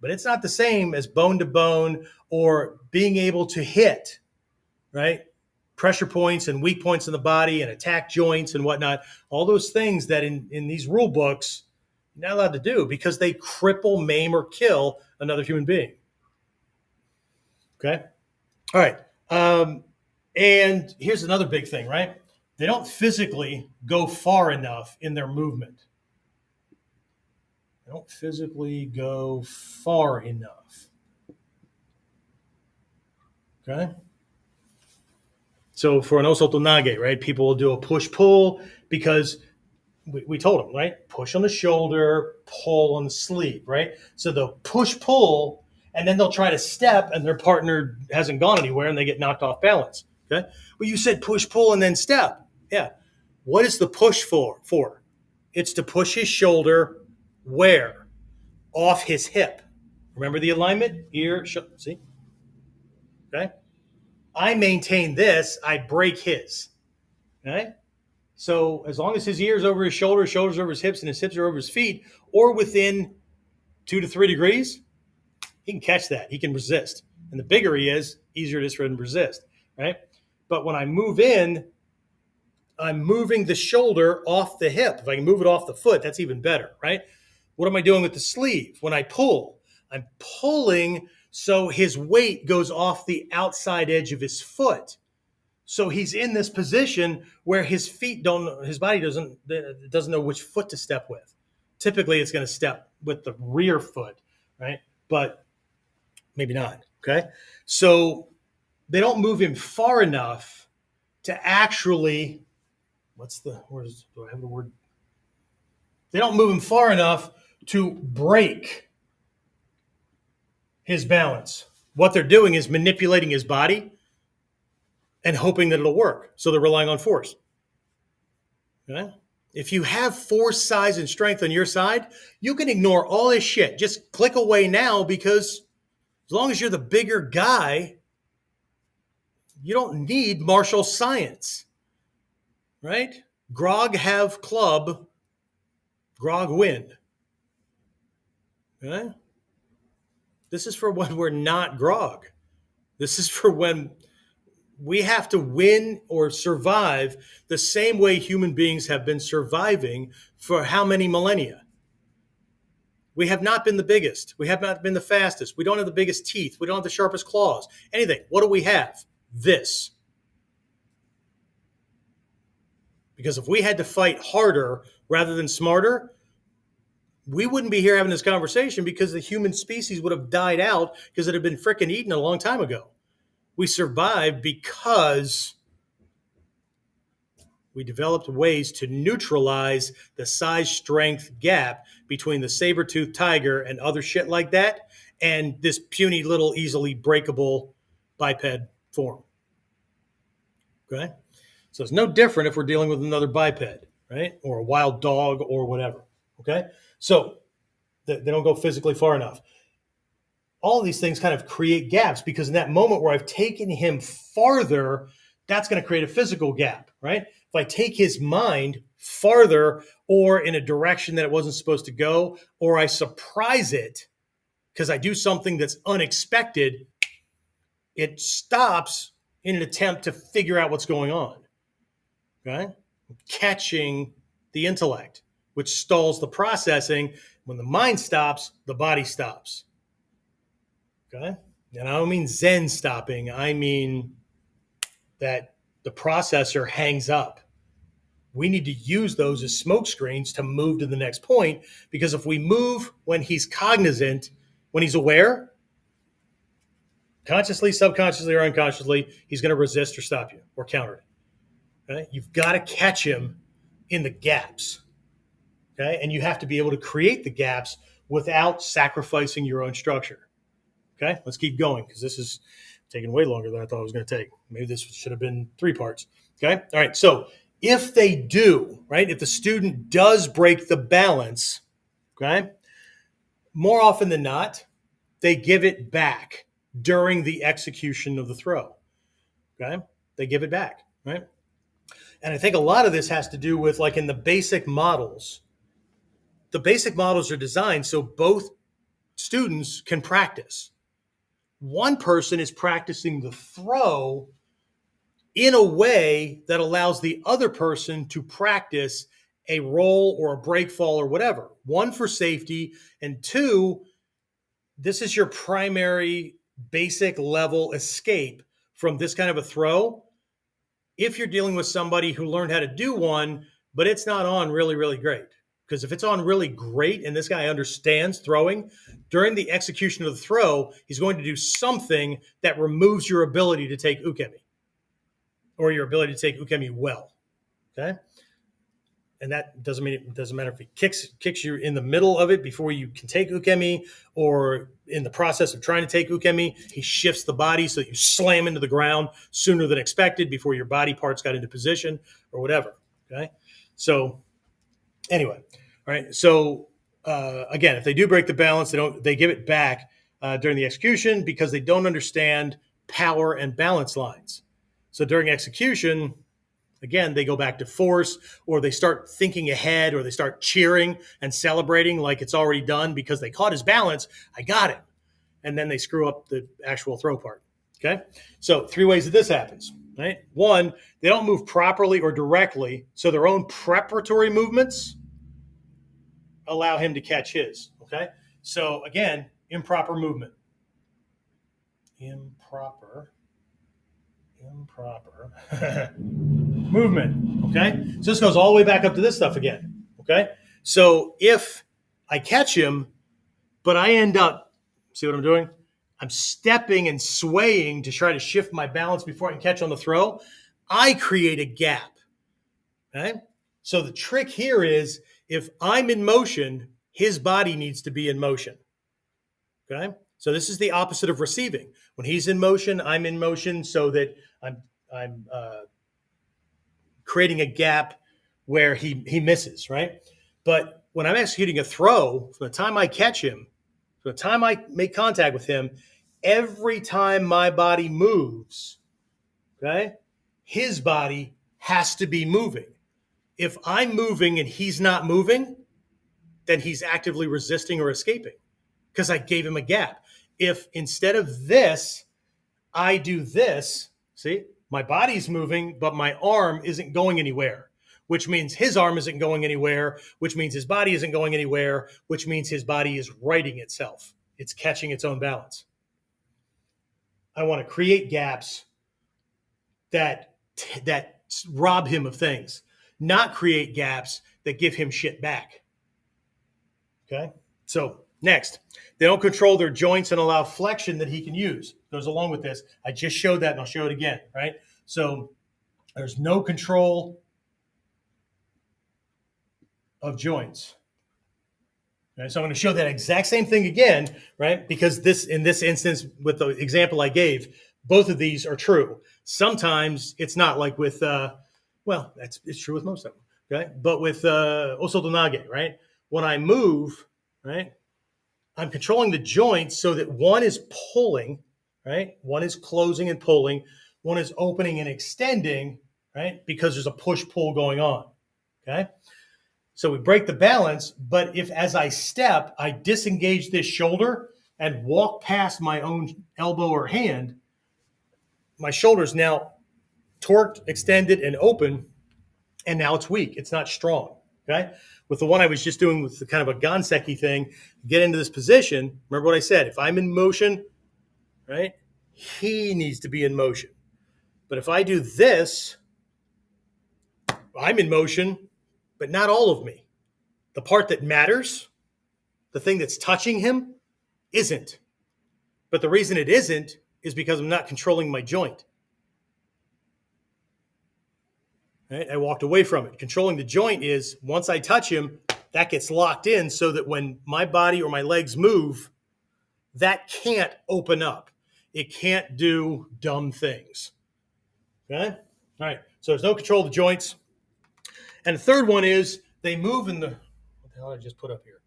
but it's not the same as bone to bone or being able to hit, right? Pressure points and weak points in the body and attack joints and whatnot. All those things that in these rule books, you're not allowed to do because they cripple, maim, or kill another human being. Okay? All right. And here's another big thing, right? They don't physically go far enough in their movement. They don't physically go far enough. Okay? So for an osoto nage, right, people will do a push-pull because we told them, right? Push on the shoulder, pull on the sleeve, right? So they'll push-pull, and then they'll try to step, and their partner hasn't gone anywhere, and they get knocked off balance. Okay? Well, you said push-pull and then step. Yeah. What is the push for? It's to push his shoulder where? Off his hip. Remember the alignment? Ear, see? Okay? I maintain this, I break his. Okay? So as long as his ear's over his shoulders over his hips, and his hips are over his feet, or within 2 to 3 degrees, he can catch that. He can resist. And the bigger he is, easier it is for him to resist, right? But when I move in, I'm moving the shoulder off the hip. If I can move it off the foot, that's even better, right? What am I doing with the sleeve? When I pull, I'm pulling so his weight goes off the outside edge of his foot. So he's in this position where his body doesn't know which foot to step with. Typically, it's going to step with the rear foot, right? But maybe not, okay? So they don't move him far enough to actually, do I have the word? They don't move him far enough to break his balance. What they're doing is manipulating his body and hoping that it'll work. So they're relying on force. Okay? If you have force, size, and strength on your side, you can ignore all this shit. Just click away now, because as long as you're the bigger guy, you don't need martial science. Right? Grog have club, grog win. Okay? This is for when we're not grog. This is for when we have to win or survive the same way human beings have been surviving for how many millennia? We have not been the biggest. We have not been the fastest. We don't have the biggest teeth. We don't have the sharpest claws. Anything. What do we have? This. Because if we had to fight harder rather than smarter, we wouldn't be here having this conversation because the human species would have died out because it had been frickin' eaten a long time ago. We survived because we developed ways to neutralize the size strength gap between the saber-toothed tiger and other shit like that and this puny little easily breakable biped form. Okay? So it's no different if we're dealing with another biped, right? Or a wild dog or whatever. Okay? So they don't go physically far enough. All of these things kind of create gaps because in that moment where I've taken him farther, that's going to create a physical gap, right? If I take his mind farther or in a direction that it wasn't supposed to go, or I surprise it because I do something that's unexpected, it stops in an attempt to figure out what's going on, okay? Catching the intellect, which stalls the processing. When the mind stops, the body stops, okay? And I don't mean Zen stopping. I mean that the processor hangs up. We need to use those as smoke screens to move to the next point, because if we move when he's cognizant, when he's aware, consciously, subconsciously, or unconsciously, he's going to resist or stop you or counter it. Okay? You've got to catch him in the gaps. Okay? And you have to be able to create the gaps without sacrificing your own structure. Okay? Let's keep going because this is taking way longer than I thought it was going to take. Maybe this should have been 3 parts. Okay? All right. So if they do, right, if the student does break the balance, okay, more often than not, they give it back during the execution of the throw. Okay? They give it back, right? And I think a lot of this has to do with, like, in the basic models are designed so both students can practice. One person is practicing the throw in a way that allows the other person to practice a roll or a break fall or whatever. 1, for safety, and 2, this is your primary basic level escape from this kind of a throw. If you're dealing with somebody who learned how to do one, but it's not on really, really great. Because if it's on really great and this guy understands throwing, during the execution of the throw, he's going to do something that removes your ability to take ukemi, or your ability to take ukemi well. Okay? And that doesn't mean it doesn't matter if he kicks you in the middle of it before you can take ukemi, or in the process of trying to take ukemi, he shifts the body so that you slam into the ground sooner than expected before your body parts got into position or whatever. Okay? So anyway, all right. So again, if they do break the balance, they give it back during the execution because they don't understand power and balance lines. So during execution, again, they go back to force, or they start thinking ahead, or they start cheering and celebrating like it's already done because they caught his balance. I got him. And then they screw up the actual throw part. Okay. So 3 ways that this happens, right? 1, they don't move properly or directly. So their own preparatory movements allow him to catch his. Okay. So again, improper movement. Improper movement. Okay. So this goes all the way back up to this stuff again. Okay. So if I catch him, but I end up, see what I'm doing? I'm stepping and swaying to try to shift my balance before I can catch on the throw. I create a gap. Okay. So the trick here is, if I'm in motion, his body needs to be in motion. Okay. So this is the opposite of receiving. When he's in motion, I'm in motion, so that I'm creating a gap where he misses, right? But when I'm executing a throw, from the time I catch him, from the time I make contact with him, every time my body moves, okay, his body has to be moving. If I'm moving and he's not moving, then he's actively resisting or escaping because I gave him a gap. If instead of this, I do this, see, My body's moving, but my arm isn't going anywhere, which means his arm isn't going anywhere, which means his body isn't going anywhere, which means his body is righting itself. It's catching its own balance. I want to create gaps that rob him of things, not create gaps that give him shit back. Okay? So next, they don't control their joints and allow flexion that he can use. Goes along with this. I just showed that and I'll show it again, right? So there's no control of joints. Okay, so I'm going to show that exact same thing again, right? Because in this instance, with the example I gave, both of these are true. Sometimes it's not, like with, it's true with most of them, okay? But with osodonage, right? When I move, right, I'm controlling the joints so that one is pulling, right? One is closing and pulling. One is opening and extending, right? Because there's a push-pull going on, okay? So we break the balance, but if as I step, I disengage this shoulder and walk past my own elbow or hand, my shoulder's now torqued, extended, and open, and now it's weak. It's not strong, okay? With the one I was just doing with the kind of a ganseki thing, get into this position, remember what I said, if I'm in motion, right, he needs to be in motion. But if I do this, I'm in motion, but not all of me. The part that matters, the thing that's touching him, isn't. But the reason it isn't is because I'm not controlling my joint. Right? I walked away from it. Controlling the joint is once I touch him, that gets locked in so that when my body or my legs move, that can't open up. It can't do dumb things. Okay? All right. So there's no control of the joints. And the third one is they move in the, what the hell did I just put up here?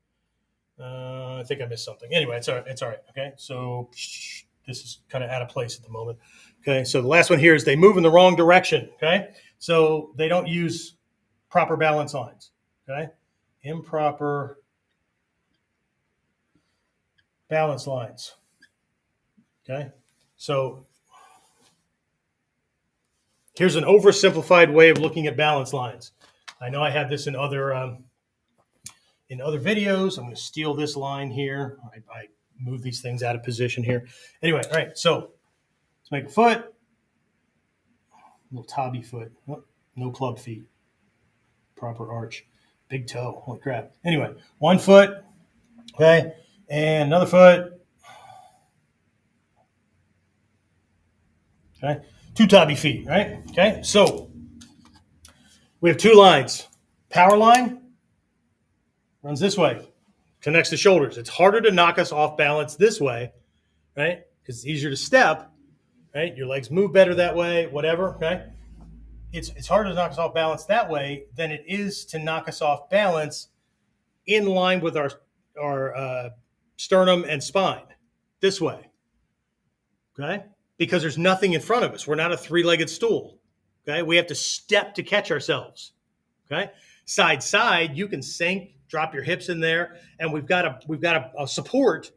I think I missed something. Anyway, it's all right. Okay. So this is kind of out of place at the moment. Okay. So the last one here is they move in the wrong direction. Okay. So they don't use proper balance lines. Okay. Improper balance lines. Okay. So here's an oversimplified way of looking at balance lines. I know I have this in other videos. I'm going to steal this line here. I move these things out of position here. Anyway, all right. So let's make a foot. A little tabby foot. Oh, no club feet. Proper arch. Big toe. Holy crap. Anyway, 1 foot. Okay. And another foot. Okay. 2 tabby feet, right? Okay. So we have 2 lines. Power line runs this way, connects the shoulders. It's harder to knock us off balance this way, right? Because it's easier to step, right? Your legs move better that way, whatever, okay? It's harder to knock us off balance that way than it is to knock us off balance in line with our sternum and spine, this way, okay? Because there's nothing in front of us. We're not a 3-legged stool, okay? We have to step to catch ourselves, okay? Side, you can sink, drop your hips in there, and we've got a support,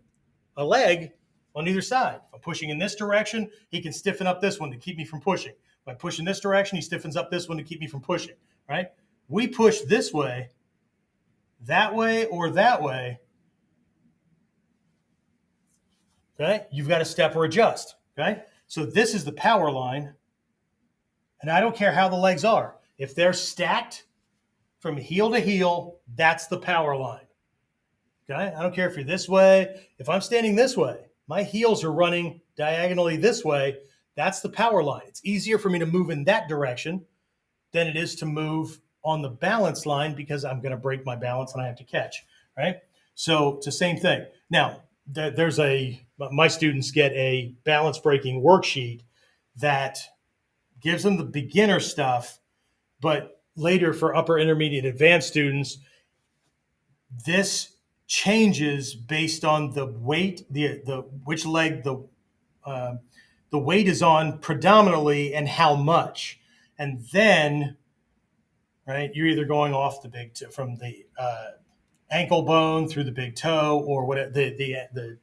a leg on either side. If I'm pushing in this direction, he can stiffen up this one to keep me from pushing. If I push in this direction, he stiffens up this one to keep me from pushing, right? We push this way, or that way, okay? You've got to step or adjust, okay? So this is the power line, and I don't care how the legs are. If they're stacked from heel to heel, that's the power line. Okay? I don't care if you're this way. If I'm standing this way, my heels are running diagonally this way. That's the power line. It's easier for me to move in that direction than it is to move on the balance line because I'm going to break my balance and I have to catch, right? So it's the same thing. Now, my students get a balance breaking worksheet that gives them the beginner stuff, but later for upper, intermediate, advanced students, this changes based on the weight, which leg the weight is on predominantly and how much. And then, right, you're either going off from the ankle bone through the big toe, or what the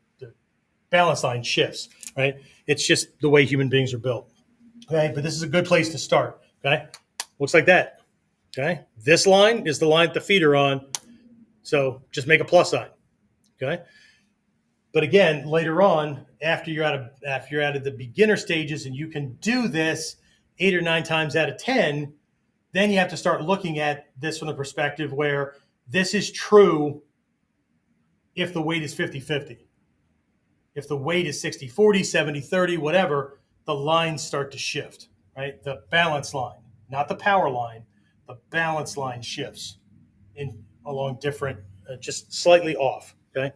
balance line shifts, right? It's just the way human beings are built. Okay, but this is a good place to start. Okay, looks like that. Okay, this line is the line that the feet are on. So just make a plus sign. Okay, but again, later on, after you're out of the beginner stages and you can do this 8 or 9 times out of 10, then you have to start looking at this from the perspective where this is true if the weight is 50-50. If the weight is 60-40, 70-30, whatever, the lines start to shift, right? The balance line, not the power line, the balance line shifts along different, just slightly off, okay?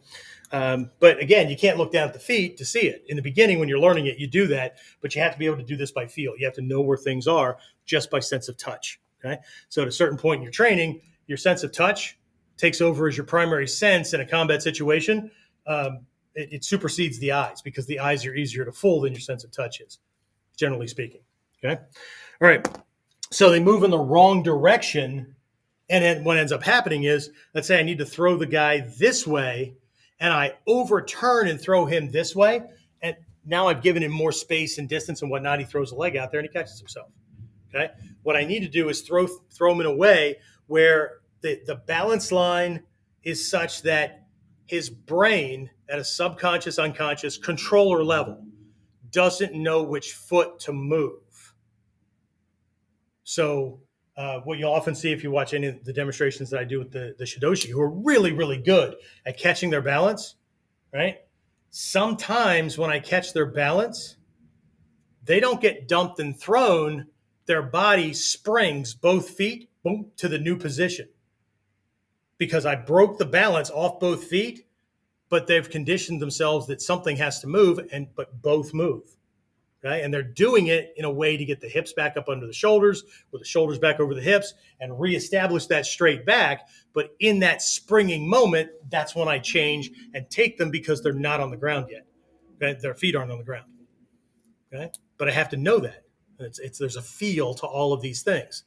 But again, you can't look down at the feet to see it. In the beginning, when you're learning it, you do that, but you have to be able to do this by feel. You have to know where things are just by sense of touch, okay? So at a certain point in your training, your sense of touch takes over as your primary sense in a combat situation. It supersedes the eyes because the eyes are easier to fool than your sense of touch is, generally speaking, okay? All right, so they move in the wrong direction, and then what ends up happening is, let's say I need to throw the guy this way, and I overturn and throw him this way, and now I've given him more space and distance and whatnot. He throws a leg out there and he catches himself. Okay, what I need to do is throw him in a way where the balance line is such that his brain at a subconscious, unconscious controller level doesn't know which foot to move. So what you'll often see if you watch any of the demonstrations that I do with the shidoshi, who are really, really good at catching their balance, right? Sometimes when I catch their balance, they don't get dumped and thrown. Their body springs both feet, boom, to the new position. Because I broke the balance off both feet, but they've conditioned themselves that something has to move, but both move. Okay? And they're doing it in a way to get the hips back up under the shoulders, or the shoulders back over the hips, and reestablish that straight back. But in that springing moment, that's when I change and take them because they're not on the ground yet. Okay? Their feet aren't on the ground. Okay? But I have to know that. There's a feel to all of these things.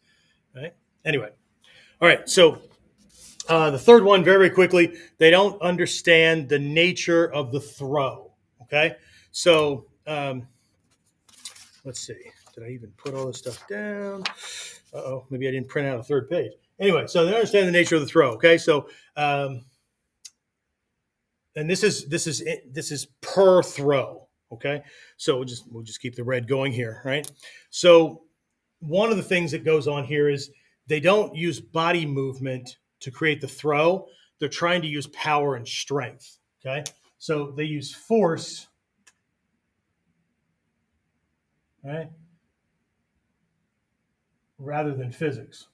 Right? Anyway. All right. So the third one, very quickly, they don't understand the nature of the throw. Okay? So let's see. Did I even put all this stuff down? Uh-oh, maybe I didn't print out a third page. Anyway, so they understand the nature of the throw. Okay, so and this is per throw. Okay, so we'll just keep the red going here, right? So one of the things that goes on here is they don't use body movement to create the throw. They're trying to use power and strength. Okay, so they use force. Right? Rather than physics.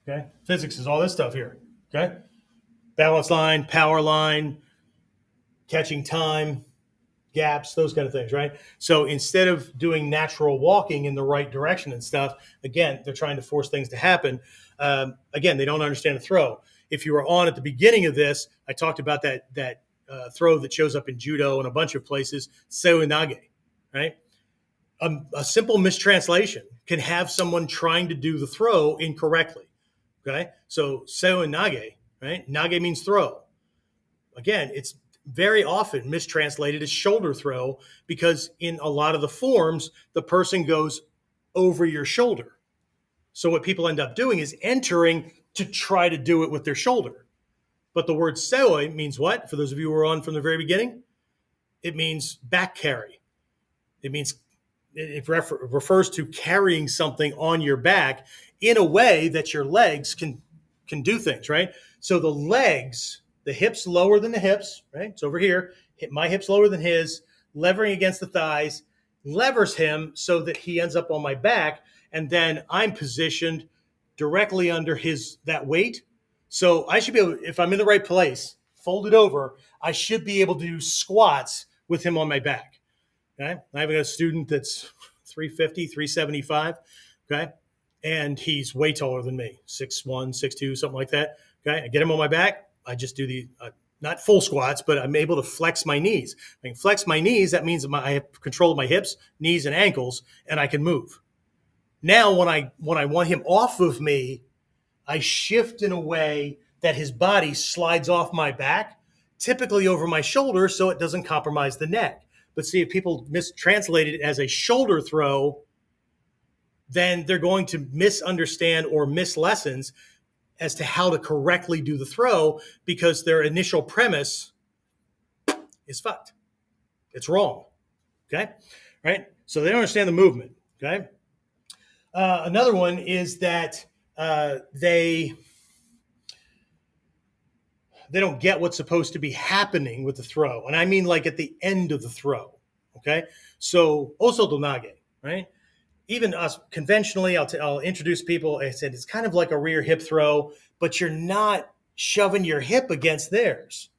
Okay? Physics is all this stuff here. Okay? Balance line, power line, catching time, gaps, those kind of things, right? So instead of doing natural walking in the right direction and stuff, again, they're trying to force things to happen. Again, they don't understand a throw. If you were on at the beginning of this, I talked about that throw that shows up in judo and a bunch of places, seoinage, right? A simple mistranslation can have someone trying to do the throw incorrectly. Okay, so seoinage, right? Nage means throw. Again, it's very often mistranslated as shoulder throw because in a lot of the forms, the person goes over your shoulder. So what people end up doing is entering to try to do it with their shoulder. But the word seoi means what? For those of you who are on from the very beginning, it means back carry. It means it refers to carrying something on your back in a way that your legs can do things, right? So the legs, the hips lower than the hips, right? It's over here. My hips lower than his, levering against the thighs, levers him so that he ends up on my back, and then I'm positioned directly under that weight. So I should be able, if I'm in the right place, folded over, I should be able to do squats with him on my back. Okay. I have a student that's 350, 375. Okay. And he's way taller than me, 6'1", 6'2", something like that. Okay. I get him on my back. I just do the, not full squats, but I'm able to flex my knees. I can flex my knees. That means I have control of my hips, knees, and ankles, and I can move. Now, when I want him off of me, I shift in a way that his body slides off my back, typically over my shoulder, so it doesn't compromise the neck. But see, if people mistranslate it as a shoulder throw, then they're going to misunderstand or miss lessons as to how to correctly do the throw because their initial premise is fucked. It's wrong. Okay. Right. So they don't understand the movement. Okay. Another one is that they don't get what's supposed to be happening with the throw. And I mean like at the end of the throw. Okay. So osoto nage, right? Even us conventionally, I'll introduce people. I said, it's kind of like a rear hip throw, but you're not shoving your hip against theirs.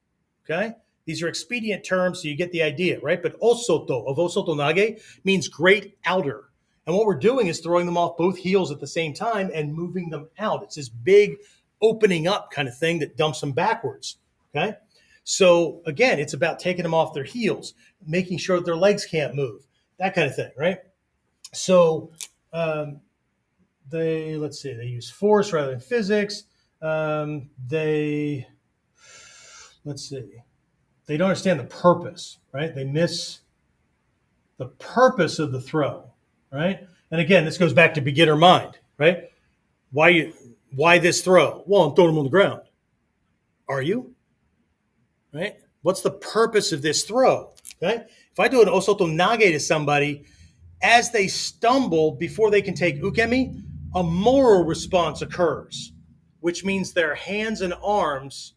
Okay. These are expedient terms, so you get the idea, right? But osoto of osoto nage means great outer. And what we're doing is throwing them off both heels at the same time and moving them out. It's this big opening up kind of thing that dumps them backwards. Okay. So again, it's about taking them off their heels, making sure that their legs can't move, that kind of thing, right? So they use force rather than physics. They don't understand the purpose, right? They miss the purpose of the throw, right? And again, this goes back to beginner mind, right? Why this throw? Well, I'm throwing them on the ground. Are you? Right? What's the purpose of this throw? Okay? If I do an osoto nage to somebody, as they stumble before they can take ukemi, a moral response occurs, which means their hands and arms,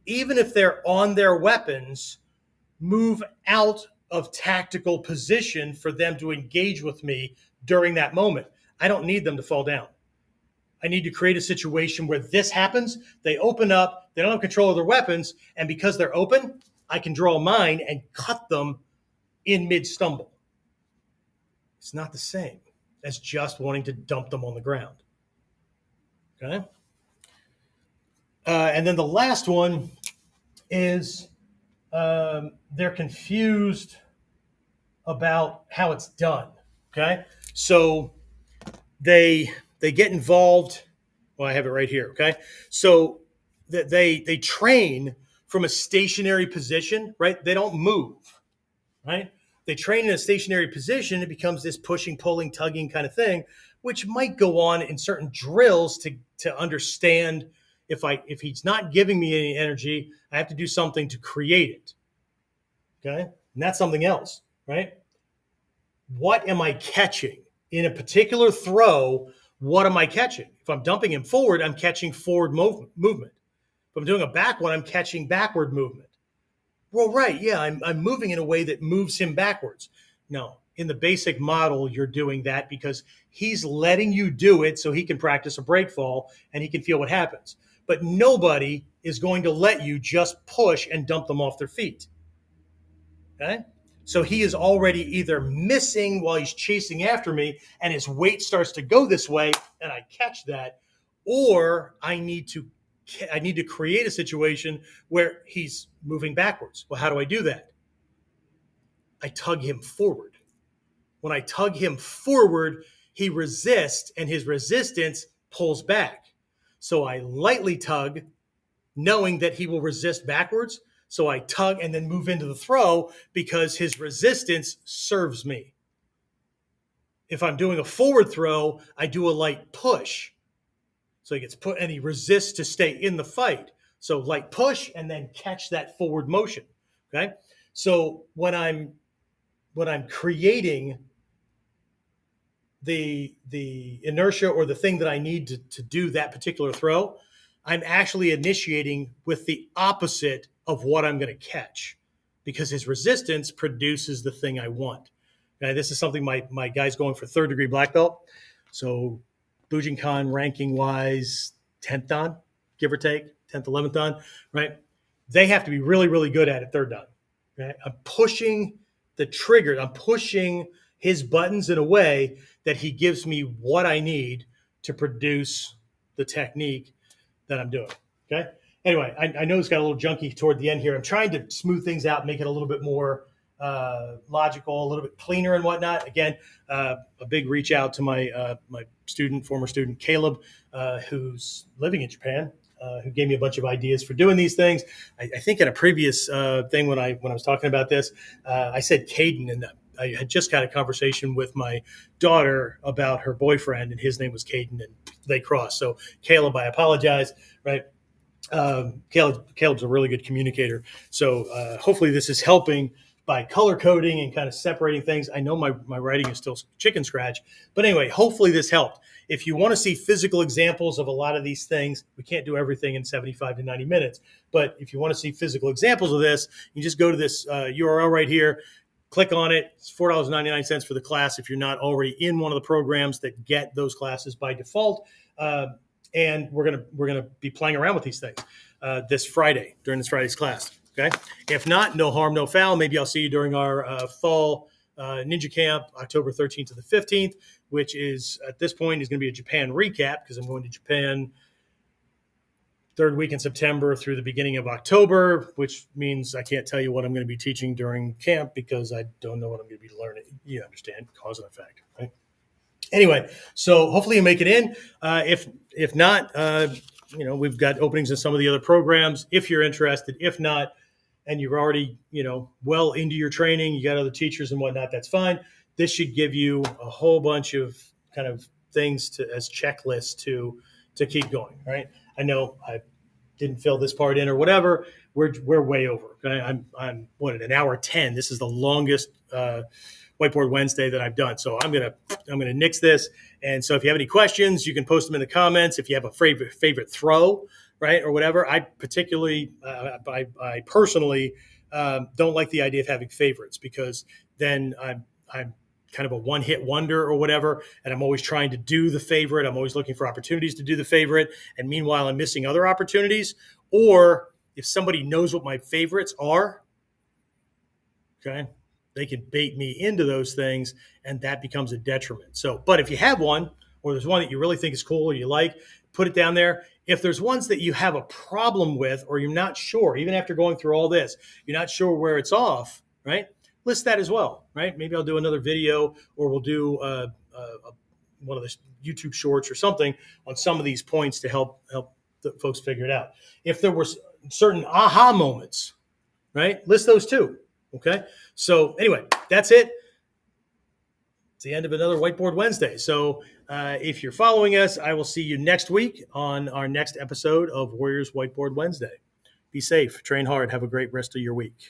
even if they're on their weapons, move out of tactical position for them to engage with me during that moment. I don't need them to fall down. I need to create a situation where this happens. They open up, they don't have control of their weapons, and because they're open, I can draw mine and cut them in mid-stumble. It's not the same as just wanting to dump them on the ground. Okay? And then the last one is they're confused about how it's done. Okay? So they get involved. Well, I have it right here. Okay? So they train from a stationary position, right? They don't move, right? They train in a stationary position. It becomes this pushing, pulling, tugging kind of thing, which might go on in certain drills to understand if he's not giving me any energy, I have to do something to create it. Okay? And that's something else, right? What am I catching? In a particular throw, what am I catching? If I'm dumping him forward, I'm catching forward movement. If I'm doing a back one, I'm catching backward movement. Well, right, yeah, I'm moving in a way that moves him backwards. No, in the basic model, you're doing that because he's letting you do it so he can practice a break fall and he can feel what happens. But nobody is going to let you just push and dump them off their feet. Okay? So he is already either missing while he's chasing after me and his weight starts to go this way and I catch that, or I need to create a situation where he's moving backwards. Well, how do I do that? I tug him forward. When I tug him forward, he resists and his resistance pulls back. So I lightly tug, knowing that he will resist backwards. So I tug and then move into the throw because his resistance serves me. If I'm doing a forward throw, I do a light push. So he gets put and he resists to stay in the fight. So light push and then catch that forward motion. Okay. So when I'm creating the inertia or the thing that I need to do that particular throw, I'm actually initiating with the opposite of what I'm going to catch because his resistance produces the thing I want. Okay, this is something my guy's going for 3rd degree black belt. So Bujinkan ranking wise, 10th dan, give or take, 10th, 11th dan, right? They have to be really, really good at it 3rd dan. Okay? I'm pushing the trigger. I'm pushing his buttons in a way that he gives me what I need to produce the technique that I'm doing. Okay. Anyway, I know it's got a little junky toward the end here. I'm trying to smooth things out, make it a little bit more logical, a little bit cleaner and whatnot. Again, a big reach out to my former student, Caleb, who's living in Japan. who gave me a bunch of ideas for doing these things. I think in a previous thing when I was talking about this, I said Caden, and I had just had a conversation with my daughter about her boyfriend, and his name was Caden, and they crossed. So Caleb, I apologize, right? Caleb's a really good communicator. So hopefully this is helping by color coding and kind of separating things. I know my writing is still chicken scratch, but anyway, hopefully this helped. If you want to see physical examples of a lot of these things, we can't do everything in 75 to 90 minutes. But if you want to see physical examples of this, you just go to this URL right here, click on it. It's $4.99 for the class if you're not already in one of the programs that get those classes by default. And we're gonna be playing around with these things this Friday during this Friday's class. Okay. If not, no harm, no foul. Maybe I'll see you during our fall ninja camp, October 13th to the 15th, which is at this point is going to be a Japan recap because I'm going to Japan third week in September through the beginning of October, which means I can't tell you what I'm going to be teaching during camp because I don't know what I'm going to be learning. You understand, cause and effect, right? Anyway, so hopefully you make it in. If not, we've got openings in some of the other programs if you're interested. If not, and you're already, well into your training, you got other teachers and whatnot, that's fine. This should give you a whole bunch of kind of things as checklists to keep going, right? I know I didn't fill this part in or whatever. We're way over. Okay? I'm at an hour 10. This is the longest Whiteboard Wednesday that I've done. So I'm gonna nix this. And so if you have any questions, you can post them in the comments. If you have a favorite throw, right, or whatever. I particularly, I personally don't like the idea of having favorites because then I'm kind of a one-hit wonder or whatever, and I'm always trying to do the favorite. I'm always looking for opportunities to do the favorite, and meanwhile, I'm missing other opportunities. Or if somebody knows what my favorites are, okay, they can bait me into those things, and that becomes a detriment. So, but if you have one, or there's one that you really think is cool or you like, put it down there. If there's ones that you have a problem with or you're not sure, even after going through all this, you're not sure where it's off, right? List that as well, right? Maybe I'll do another video or we'll do one of the YouTube shorts or something on some of these points to help the folks figure it out. If there were certain aha moments, right? List those too, okay? So anyway, that's it. It's the end of another Whiteboard Wednesday. So if you're following us, I will see you next week on our next episode of Warriors Whiteboard Wednesday. Be safe, train hard, have a great rest of your week.